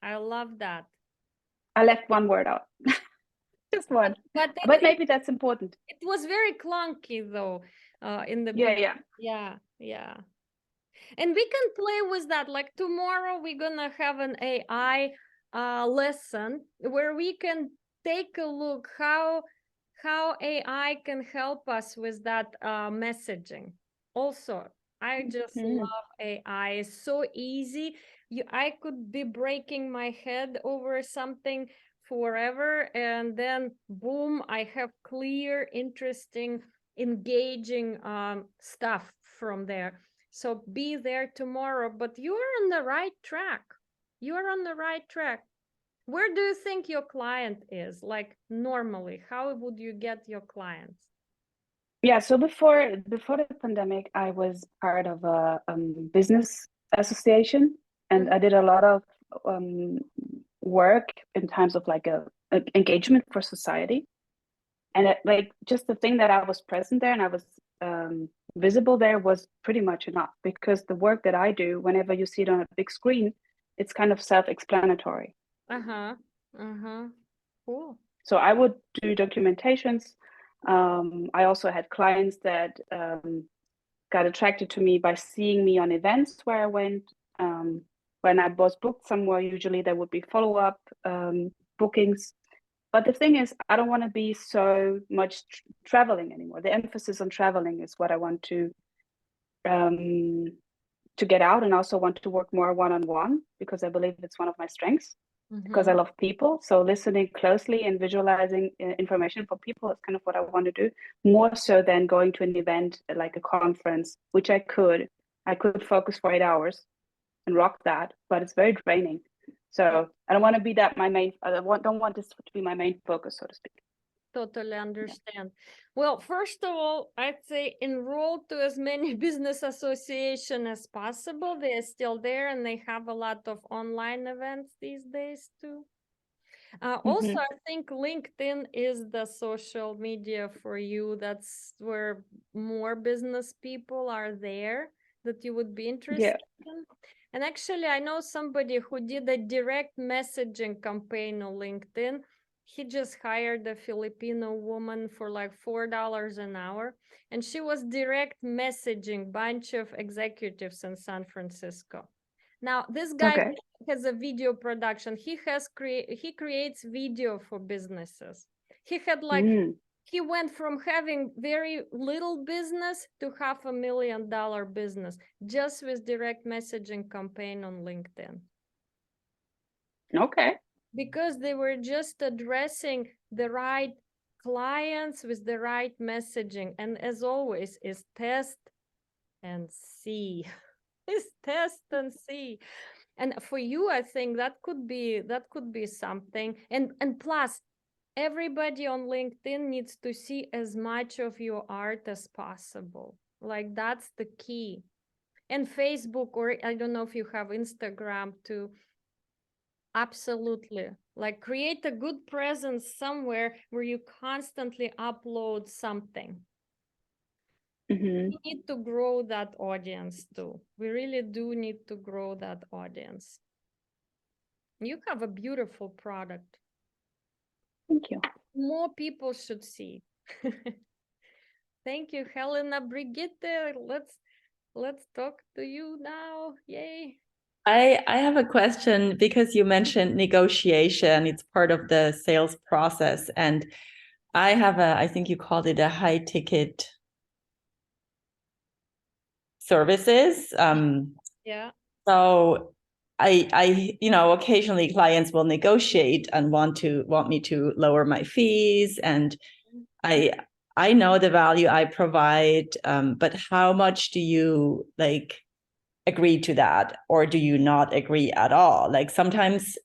I left one word out. Just one. But maybe that's important. It was very clunky though, in the beginning. Yeah. And we can play with that. Like tomorrow, we're gonna have an AI lesson where we can take a look how AI can help us with that messaging. Also, I just love AI. It's so easy. I could be breaking my head over something forever, and then boom, I have clear, interesting, engaging stuff from there. So be there tomorrow, but you're on the right track. You're on the right track. Where do you think your client is? Like normally, how would you get your clients? Yeah, so before the pandemic, I was part of a business association, and I did a lot of work in terms of like a engagement for society. And like just the thing that I was present there and I was visible there was pretty much enough, because the work that I do, whenever you see it on a big screen, it's kind of self-explanatory. Cool. So I would do documentations. I also had clients that got attracted to me by seeing me on events where I went. When I was booked somewhere, usually there would be follow-up bookings. But the thing is, I don't want to be so much traveling anymore. The emphasis on traveling is what I want to get out, and also want to work more one-on-one, because I believe it's one of my strengths. Because I love people. So listening closely and visualizing information for people is kind of what I want to do, more so than going to an event like a conference, which I could focus for 8 hours and rock that, but it's very draining. So I don't want to be that my main, don't want this to be my main focus, so to speak. Totally understand. Well, first of all, I'd say enroll to as many business association as possible. They're still there and they have a lot of online events these days too. Also, I think LinkedIn is the social media for you. That's where more business people are there that you would be interested in. And actually, I know somebody who did a direct messaging campaign on LinkedIn. He just hired a Filipino woman for like $4 an hour, and she was direct messaging bunch of executives in San Francisco. Now, this guy has a video production. He creates video for businesses. He had like he went from having very little business to $500,000 business just with direct messaging campaign on LinkedIn. Okay. Because they were just addressing the right clients with the right messaging. And as always, is test and see. Is test and see. And for you, I think that could be something. And plus, everybody on LinkedIn needs to see as much of your art as possible. Like that's the key. And Facebook, or I don't know if you have Instagram too. Absolutely. Like create a good presence somewhere where you constantly upload something. We need to grow that audience too. We really do need to grow that audience. You have a beautiful product. Thank you. More people should see. Thank you, Helena. Brigitte, let's talk to you now. Yay. I have a question, because you mentioned negotiation. It's part of the sales process. And I have I think you called it a high ticket services. Yeah. So I occasionally clients will negotiate and want me to lower my fees, and I know the value I provide, but how much do you like agree to that, or do you not agree at all? Like sometimes,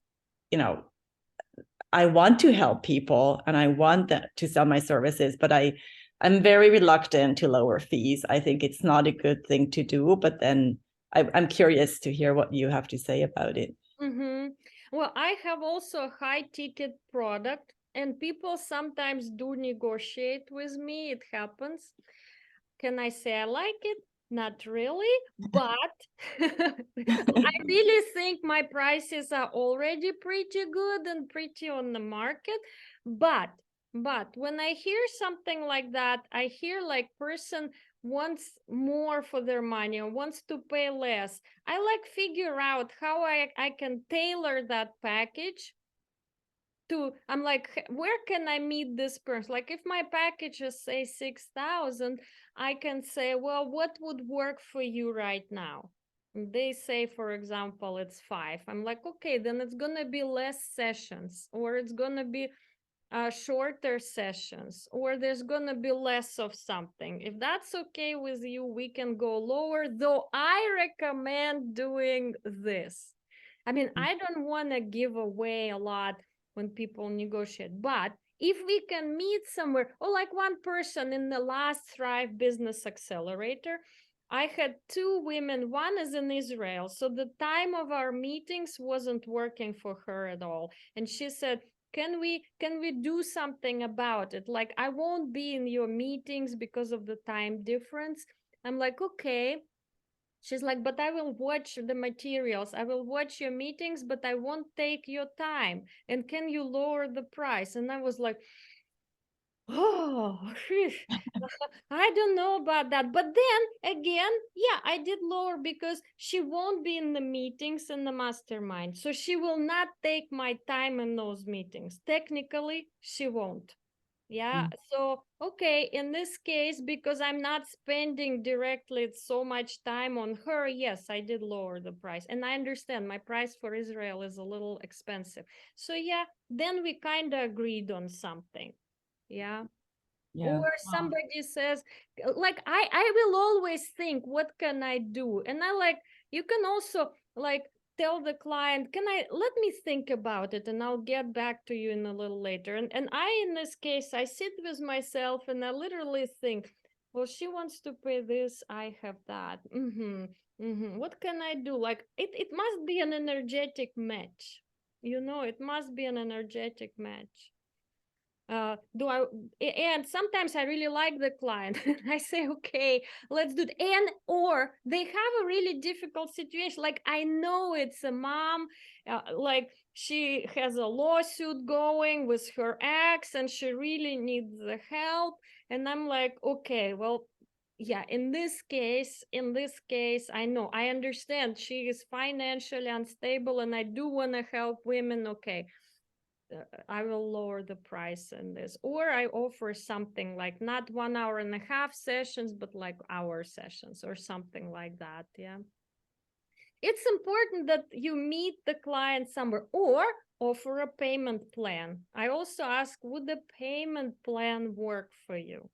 I want to help people and I want to sell my services, but I'm very reluctant to lower fees. I think it's not a good thing to do, but then I'm curious to hear what you have to say about it. Well, I have also a high ticket product, and people sometimes do negotiate with me. It happens. Can I say I like it? Not really, but I really think my prices are already pretty good and pretty on the market. But when I hear something like that, I hear like person wants more for their money or wants to pay less. I like figure out how I can tailor that package to, I'm like, where can I meet this person? Like if my package is say 6,000, I can say, well, what would work for you right now? They say, for example, it's 5. I'm like, okay, then it's gonna be less sessions, or it's gonna be shorter sessions, or there's gonna be less of something. If that's okay with you, we can go lower, though I recommend doing this. I mean, I don't want to give away a lot when people negotiate, but if we can meet somewhere, or like one person in the last Thrive Business Accelerator, I had 2 women, one is in Israel, so the time of our meetings wasn't working for her at all. And she said, can we do something about it? Like, I won't be in your meetings because of the time difference. I'm like, okay. She's like, but I will watch the materials. I will watch your meetings, but I won't take your time. And can you lower the price? And I was like, oh, I don't know about that. But then again, yeah, I did lower because she won't be in the meetings in the mastermind. So she will not take my time in those meetings. Technically, she won't. Yeah. So, okay, in this case, because I'm not spending directly so much time on her, yes, I did lower the price. And I understand my price for Israel is a little expensive. So, yeah, then we kind of agreed on something. Yeah. Yeah. Or somebody says, like, I will always think, what can I do? And I like, you can also like tell the client, let me think about it and I'll get back to you in a little later. And I, in this case, I sit with myself and I literally think, well, she wants to pay this, I have that. What can I do? Like, it must be an energetic match. It must be an energetic match. And sometimes I really like the client. I say, okay, let's do it. Or they have a really difficult situation. Like, I know it's a mom, like she has a lawsuit going with her ex and she really needs the help. And I'm like, okay, well, yeah, in this case, I understand she is financially unstable and I do want to help women. Okay, I will lower the price in this, or I offer something like not 1.5 hour sessions, but like hour sessions or something like that. Yeah. It's important that you meet the client somewhere or offer a payment plan. I also ask, would the payment plan work for you?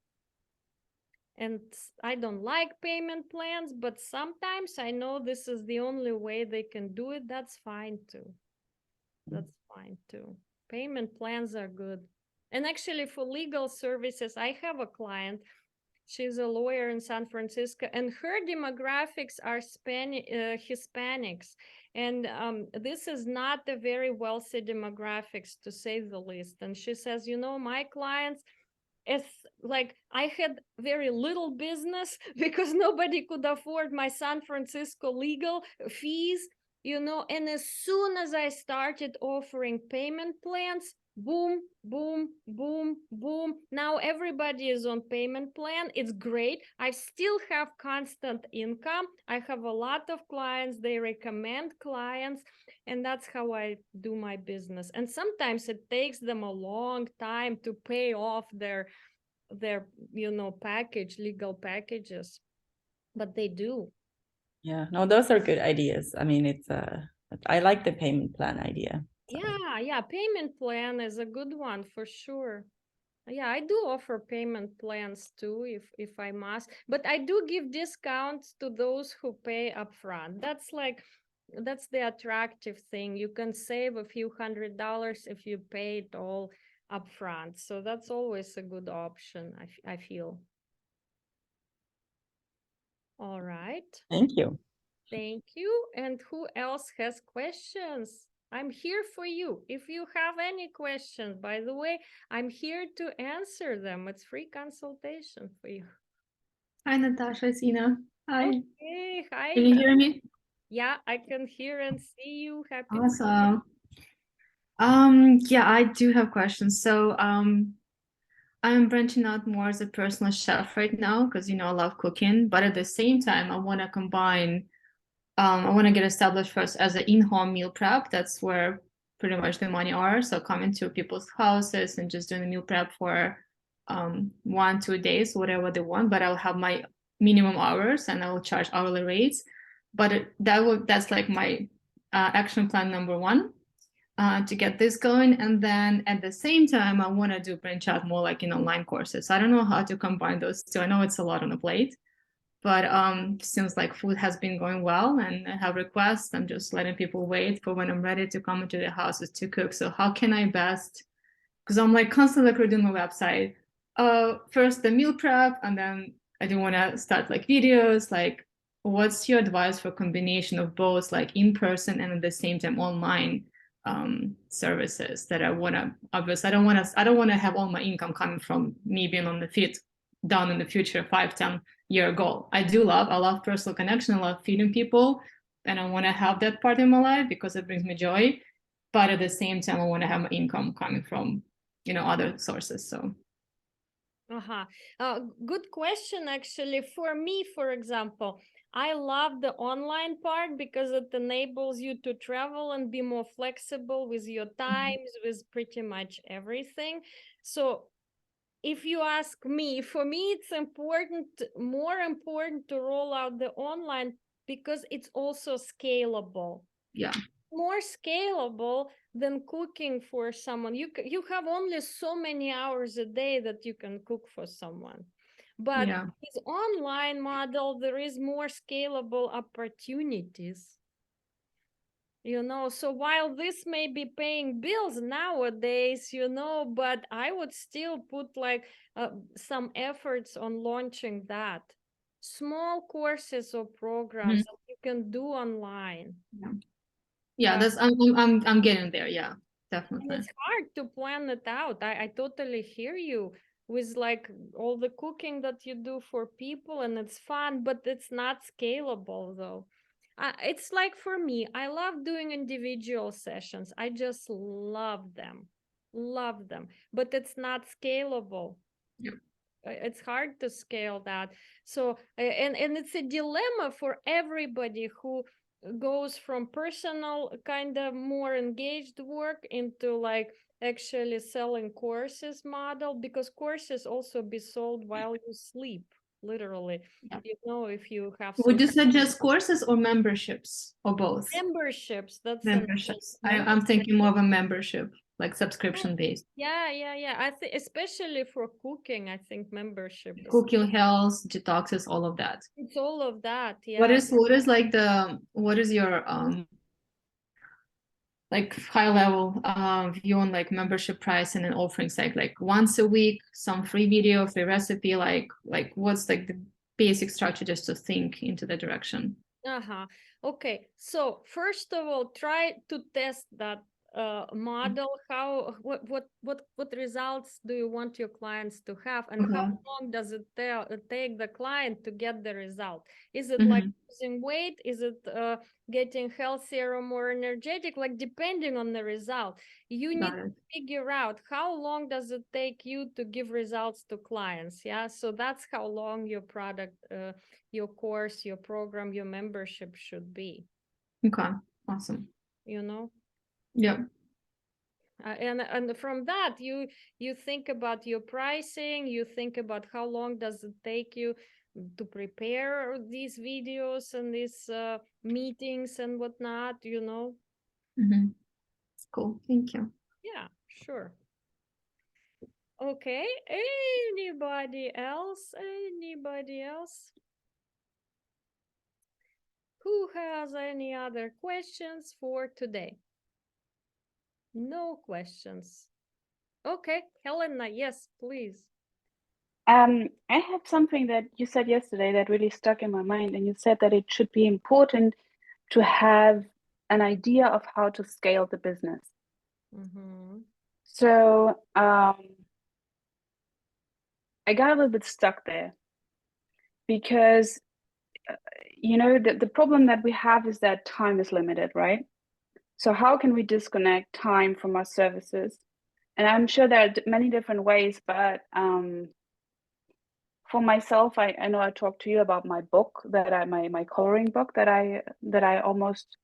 And I don't like payment plans, but sometimes I know this is the only way they can do it. That's fine too. That's fine too. Payment plans are good. And actually, for legal services, I have a client. She's a lawyer in San Francisco, and her demographics are Hispanics. And this is not a very wealthy demographics, to say the least. And she says, my clients, it's like I had very little business because nobody could afford my San Francisco legal fees. And as soon as I started offering payment plans, boom, boom, boom, boom. Now everybody is on payment plan. It's great. I still have constant income. I have a lot of clients. They recommend clients, and that's how I do my business. And sometimes it takes them a long time to pay off their legal packages, but they do. Yeah, no, those are good ideas. I mean, I like the payment plan idea. So. Yeah, payment plan is a good one for sure. Yeah, I do offer payment plans too, if I must, but I do give discounts to those who pay upfront. That's the attractive thing. You can save a few $100s if you pay it all upfront. So that's always a good option, I feel. All right. Thank you. Thank you. And who else has questions? I'm here for you. If you have any questions, by the way, I'm here to answer them. It's free consultation for you. Hi, Natasha, it's Ina. Hi. Okay, hi. Can you hear me? Yeah, I can hear and see you. Happy. Awesome. Yeah, I do have questions. So, I'm branching out more as a personal chef right now because, I love cooking, but at the same time, I want to combine, I want to get established first as an in-home meal prep. That's where pretty much the money are. So coming to people's houses and just doing the meal prep for 1-2 days, whatever they want, but I'll have my minimum hours and I will charge hourly rates. But that's like my action plan number one. to get this going. And then at the same time, I want to do branch out more like in online courses. I don't know how to combine those two. I know it's a lot on the plate, but seems like food has been going well and I have requests. I'm just letting people wait for when I'm ready to come into the houses to cook. So how can I best, because I'm like constantly redoing my website. First the meal prep, and then I do want to start like videos. Like, what's your advice for combination of both, like in person and at the same time online services that I want to? Obviously, I don't want to have all my income coming from me being on the feet down in the future, 5-10 year goal. I love personal connection. I love feeding people, and I want to have that part in my life because it brings me joy. But at the same time, I want to have my income coming from, other sources. So. Good question, actually. For me, for example, I love the online part because it enables you to travel and be more flexible with your times, with pretty much everything. So if you ask me, for me, it's more important to roll out the online because it's also scalable. Yeah. More scalable than cooking for someone. You have only so many hours a day that you can cook for someone. But this online model, there is more scalable opportunities. So while this may be paying bills nowadays, but I would still put like some efforts on launching that. Small courses or programs that you can do online. Yeah, that's I'm getting there. Yeah, definitely. And it's hard to plan it out. I totally hear you with like all the cooking that you do for people, and it's fun, but it's not scalable though. It's like for me, I love doing individual sessions. I just love them, but it's not scalable. Yeah. It's hard to scale that. So, and it's a dilemma for everybody who goes from personal kind of more engaged work into like actually selling courses model, because courses also be sold while you sleep, literally. If you have Would you suggest courses or memberships or both? Memberships. That's memberships. I'm thinking more of a membership, like subscription based. Yeah. I think especially for cooking, I think membership is cooking, health, detoxes, all of that. It's all of that. Yeah. What is your like high level view on like membership price and an offering site, like once a week, some free video, free recipe, like what's like the basic structure just to think into the direction? Okay, so first of all, try to test that model. What results do you want your clients to have, and how long does it take the client to get the result? Is it like losing weight? Is it getting healthier or more energetic? Like, depending on the result, you need to figure out how long does it take you to give results to clients. So that's how long your product, your course, your program, your membership should be. Okay, awesome. Yeah. And from that, you think about your pricing, you think about how long does it take you to prepare these videos and these meetings and whatnot, Cool, thank you. Yeah, sure. Okay, anybody else? Who has any other questions for today? No questions. Okay, Helena, yes, please. I have something that you said yesterday that really stuck in my mind, and you said that it should be important to have an idea of how to scale the business. So I got a little bit stuck there because the problem that we have is that time is limited, right? So how can we disconnect time from our services? And I'm sure there are many different ways, but for myself, I know I talked to you about my book my coloring book that I almost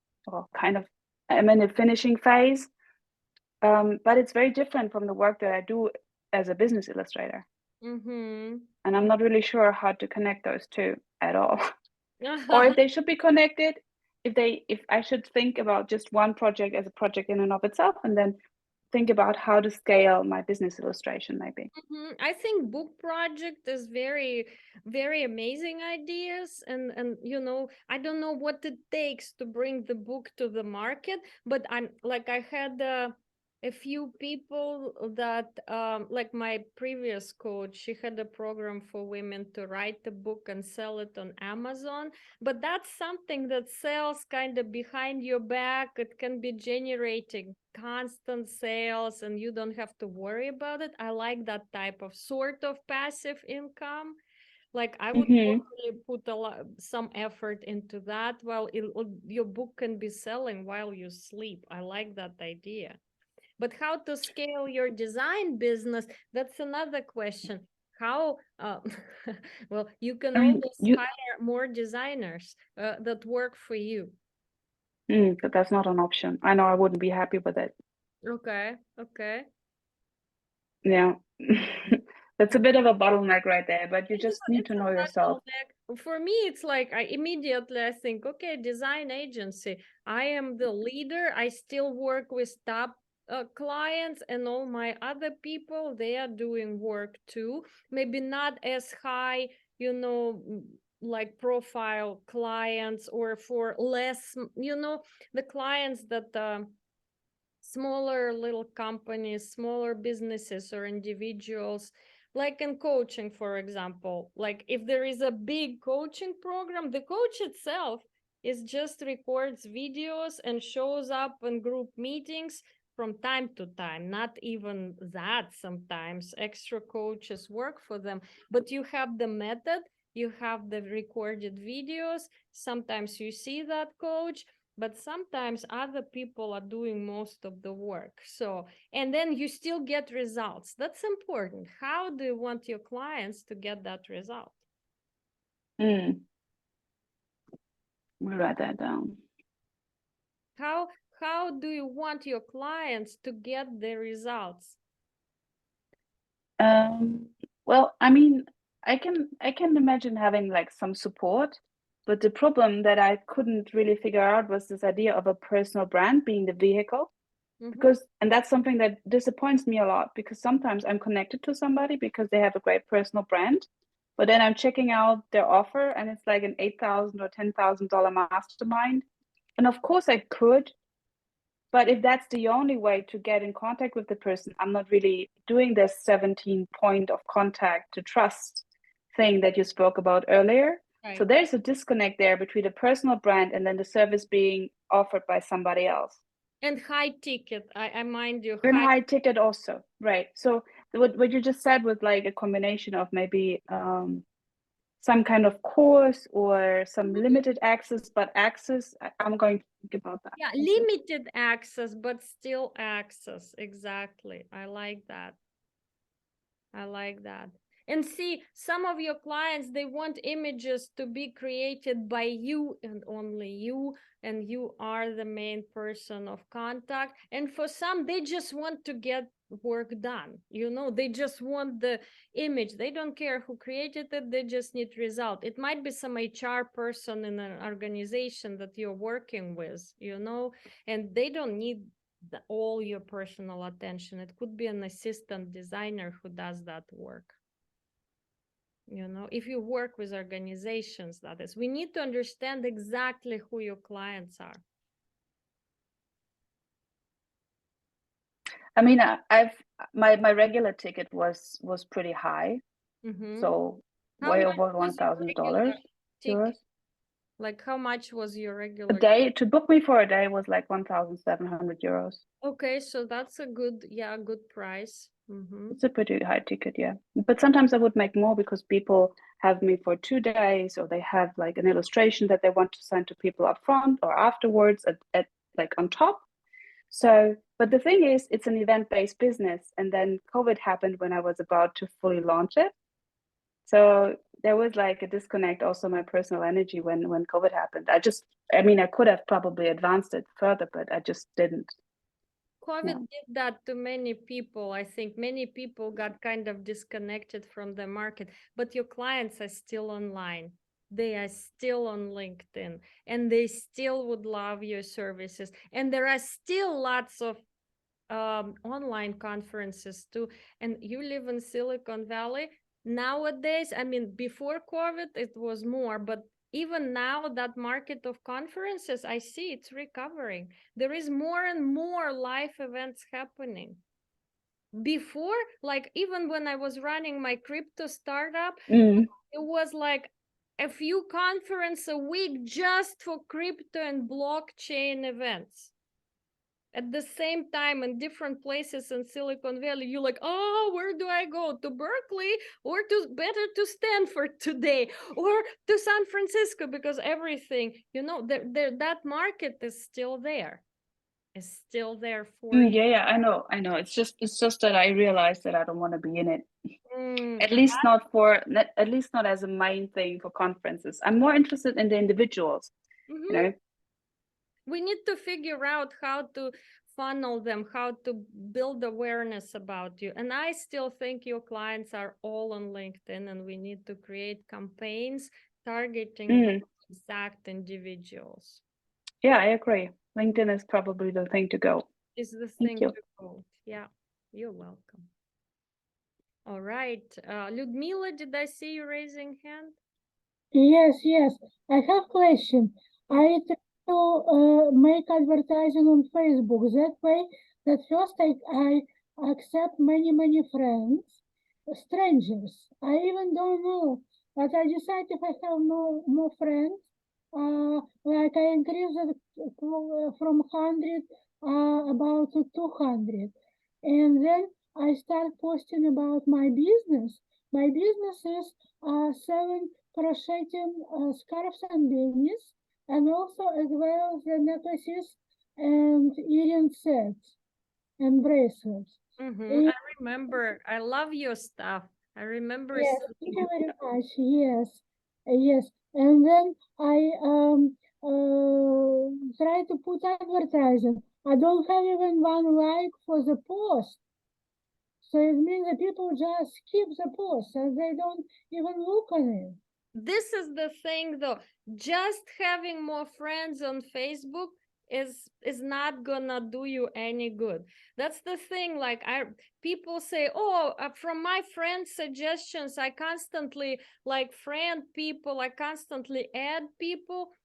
kind of am in a finishing phase. But it's very different from the work that I do as a business illustrator. And I'm not really sure how to connect those two at all. Or if they should be connected, if I should think about just one project as a project in and of itself, and then think about how to scale my business illustration, maybe. I think book project is very, very amazing ideas, and you know, I don't know what it takes to bring the book to the market, but I'm like I had a few people that like my previous coach, she had a program for women to write a book and sell it on Amazon, but that's something that sells kind of behind your back. It can be generating constant sales and you don't have to worry about it. I like that type of sort of passive income. Like I would totally put some effort into that while your book can be selling while you sleep. I like that idea. But how to scale your design business, that's another question. How, well, you can I mean, always hire more designers that work for you. But that's not an option. I know I wouldn't be happy with it. Okay, okay. Yeah. That's a bit of a bottleneck right there, but you just need to know yourself. For me, it's like I immediately think, okay, design agency. I am the leader. I still work with top clients, and all my other people, they are doing work too. Maybe not as high, you know, like profile clients, or for less, you know, the clients that smaller little companies, smaller businesses or individuals, like in coaching, for example. Like if there is a big coaching program, the coach itself is just records videos and shows up in group meetings from time to time. Not even that, sometimes extra coaches work for them, but you have the method, you have the recorded videos. Sometimes you see that coach, but sometimes other people are doing most of the work. So, and then you still get results. That's important. How do you want your clients to get that result? We'll write that down. How do you want your clients to get the results? Well, I mean, I can imagine having like some support, but the problem that I couldn't really figure out was this idea of a personal brand being the vehicle. Because, and that's something that disappoints me a lot, because sometimes I'm connected to somebody because they have a great personal brand, but then I'm checking out their offer and it's like an $8,000 or $10,000 mastermind. And of course I could, but if that's the only way to get in contact with the person, I'm not really doing this 17 point of contact to trust thing that you spoke about earlier. Right. So there's a disconnect there between the personal brand and then the service being offered by somebody else. And high ticket, I mind you. And high ticket also, right? So what you just said was like a combination of maybe some kind of course or some limited access, but access, I'm going to think about that. Yeah, limited access, but still access. Exactly. I like that. I like that. And see, some of your clients, they want images to be created by you and only you, and you are the main person of contact. And for some, they just want to get work done. You know, they just want the image. They don't care who created it. They just need result. It might be some HR person in an organization that you're working with, you know, and they don't need all your personal attention. It could be an assistant designer who does that work. You know, if you work with organizations, that is, we need to understand exactly who your clients are. I mean, my regular ticket was pretty high, so way over $1,000. Like, how much was your regular? A day to book me for a day was like 1,700 euros. Okay, so that's a good, yeah, good price. It's a pretty high ticket, yeah. But sometimes I would make more because people have me for 2 days, or they have like an illustration that they want to send to people up front or afterwards at like on top. So, but the thing is, it's an event-based business, and then COVID happened when I was about to fully launch it. So there was like a disconnect, also my personal energy when COVID happened. I mean, I could have probably advanced it further, but I just didn't. COVID did that to many people. I think many people got kind of disconnected from the market, but your clients are still online. they are still on LinkedIn and they still would love your services. And there are still lots of online conferences too. And you live in Silicon Valley nowadays. I mean, before COVID, it was more, but even now that market of conferences, I see it's recovering. There is more and more live events happening. Before, like even when I was running my crypto startup, Mm. it was like a few conferences a week just for crypto and blockchain events. At the same time, in different places in Silicon Valley, you're like, oh, where do I go? To Berkeley or better to Stanford today or to San Francisco? Because everything, that market is still there. Is still there for you. Yeah, I know. It's just that I realized that I don't want to be in it. At Mm, least not as a main thing for conferences. I'm more interested in the individuals, mhm. you know. We need to figure out how to funnel them, how to build awareness about you. And I still think your clients are all on LinkedIn, and we need to create campaigns targeting those exact individuals. Yeah, I agree. LinkedIn is probably the thing to go. Is the Thank thing you. to go. Yeah, you're welcome. All right. Ludmila, did I see you raising hand? Yes, I have question. I try to make advertising on Facebook. That way, that first I accept many friends, strangers. I even don't know, but I decide if I have more friends, like I increase it from 100 about to 200, and then I start posting about my business. My business is selling crocheting scarves and beanies, and also as well the necklaces and earring sets and bracelets. I remember. I love your stuff. I remember. Yes, thank you very much. Yes. And then I try to put advertising. I don't have even one like for the post. So it means that people just skip the post and they don't even look on it. This is the thing though, just having more friends on Facebook is not gonna do you any good. That's the thing. Like people say, oh, from my friends' suggestions, I constantly like friend people, I constantly add people.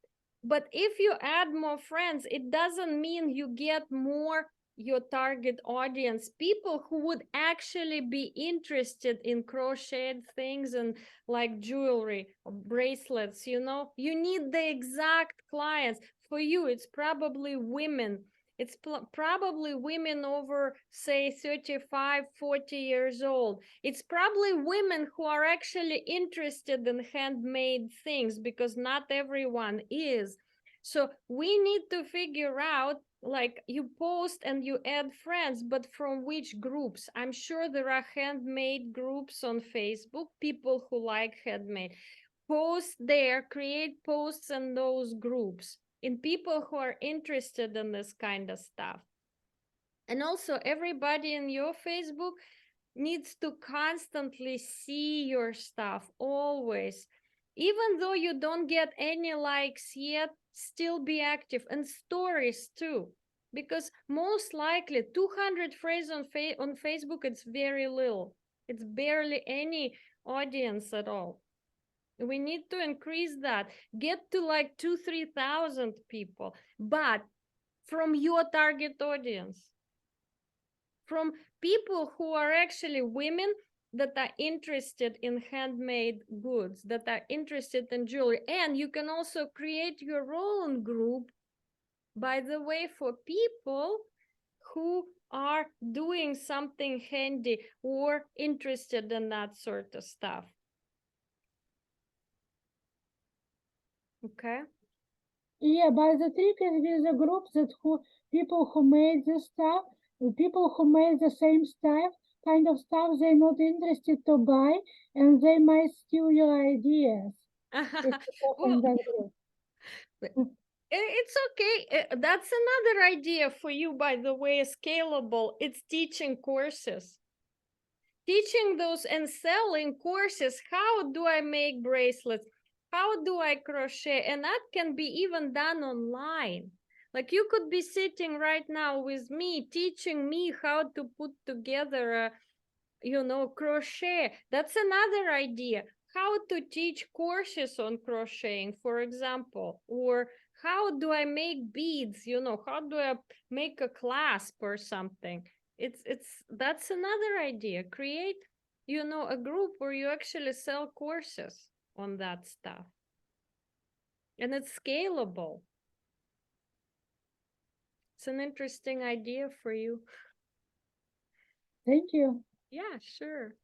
But if you add more friends, it doesn't mean you get more your target audience, people who would actually be interested in crocheted things and like jewelry, bracelets. You need the exact clients. For you, it's probably women. It's probably women over, say, 35, 40 years old. It's probably women who are actually interested in handmade things, because not everyone is. So we need to figure out, like, you post and you add friends, but from which groups? I'm sure there are handmade groups on Facebook, people who like handmade. Post there, create posts in those groups, in people who are interested in this kind of stuff. And also, everybody in your Facebook needs to constantly see your stuff, always. Even though you don't get any likes yet, still be active. And stories too, because most likely 200 friends on Facebook, it's very little. It's barely any audience at all. We need to increase that, get to like 2,000-3,000 people, but from your target audience, from people who are actually women that are interested in handmade goods, that are interested in jewelry. And you can also create your own group, by the way, for people who are doing something handy or interested in that sort of stuff. Okay. Yeah, but the trick is with the groups that people who made this stuff, people who made the same stuff, kind of stuff, they're not interested to buy, and they might steal your ideas. Well, it's okay. That's another idea for you, by the way, scalable. It's teaching courses. Teaching those and selling courses. How do I make bracelets? how do I crochet? And that can be even done online. Like you could be sitting right now with me, teaching me how to put together a, you know, crochet. That's another idea. How to teach courses on crocheting, for example, or how do I make beads? You know, how do I make a clasp or something? That's another idea. Create, you know, a group where you actually sell courses on that stuff. And it's scalable. It's an interesting idea for you. Thank you. Yeah, sure.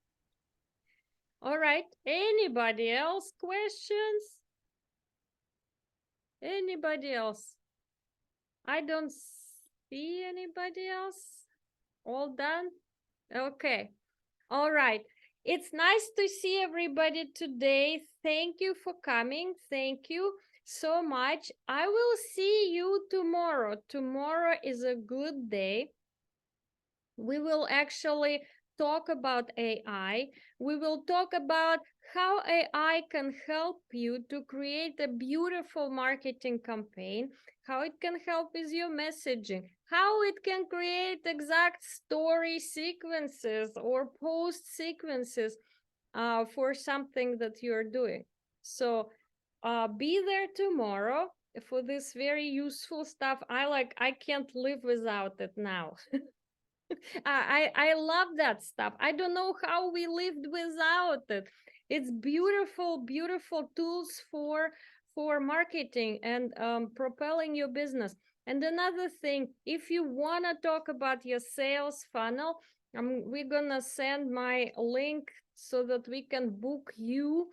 All right. Anybody else questions? Anybody else? I don't see anybody else. All done? Okay. All right. It's nice to see everybody today. Thank you for coming. Thank you so much. I will see you tomorrow. Tomorrow is a good day. We will actually talk about AI. We will talk about how AI can help you to create a beautiful marketing campaign, how it can help with your messaging, how it can create exact story sequences or post sequences for something that you're doing. So be there tomorrow for this very useful stuff. I can't live without it now. I love that stuff. I don't know how we lived without it. It's beautiful, beautiful tools for marketing and propelling your business. And another thing, if you want to talk about your sales funnel, we're gonna send my link so that we can book you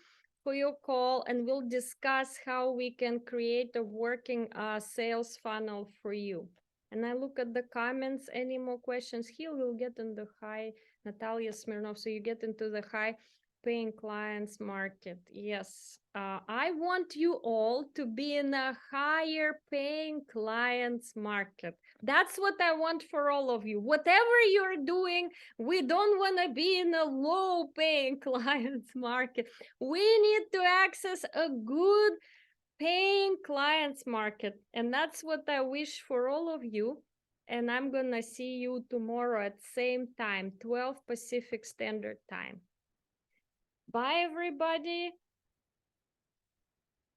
for your call, and we'll discuss how we can create a working sales funnel for you. And I look at the comments. Any more questions here? We'll get in the high, Natalia Smirnov. So you get into the high paying clients market. Yes. I want you all to be in a higher paying clients market. That's what I want for all of you. Whatever you're doing, we don't want to be in a low paying clients market. We need to access a good paying clients market, and that's what I wish for all of you. And I'm gonna see you tomorrow at same time, 12 Pacific Standard Time. Bye everybody.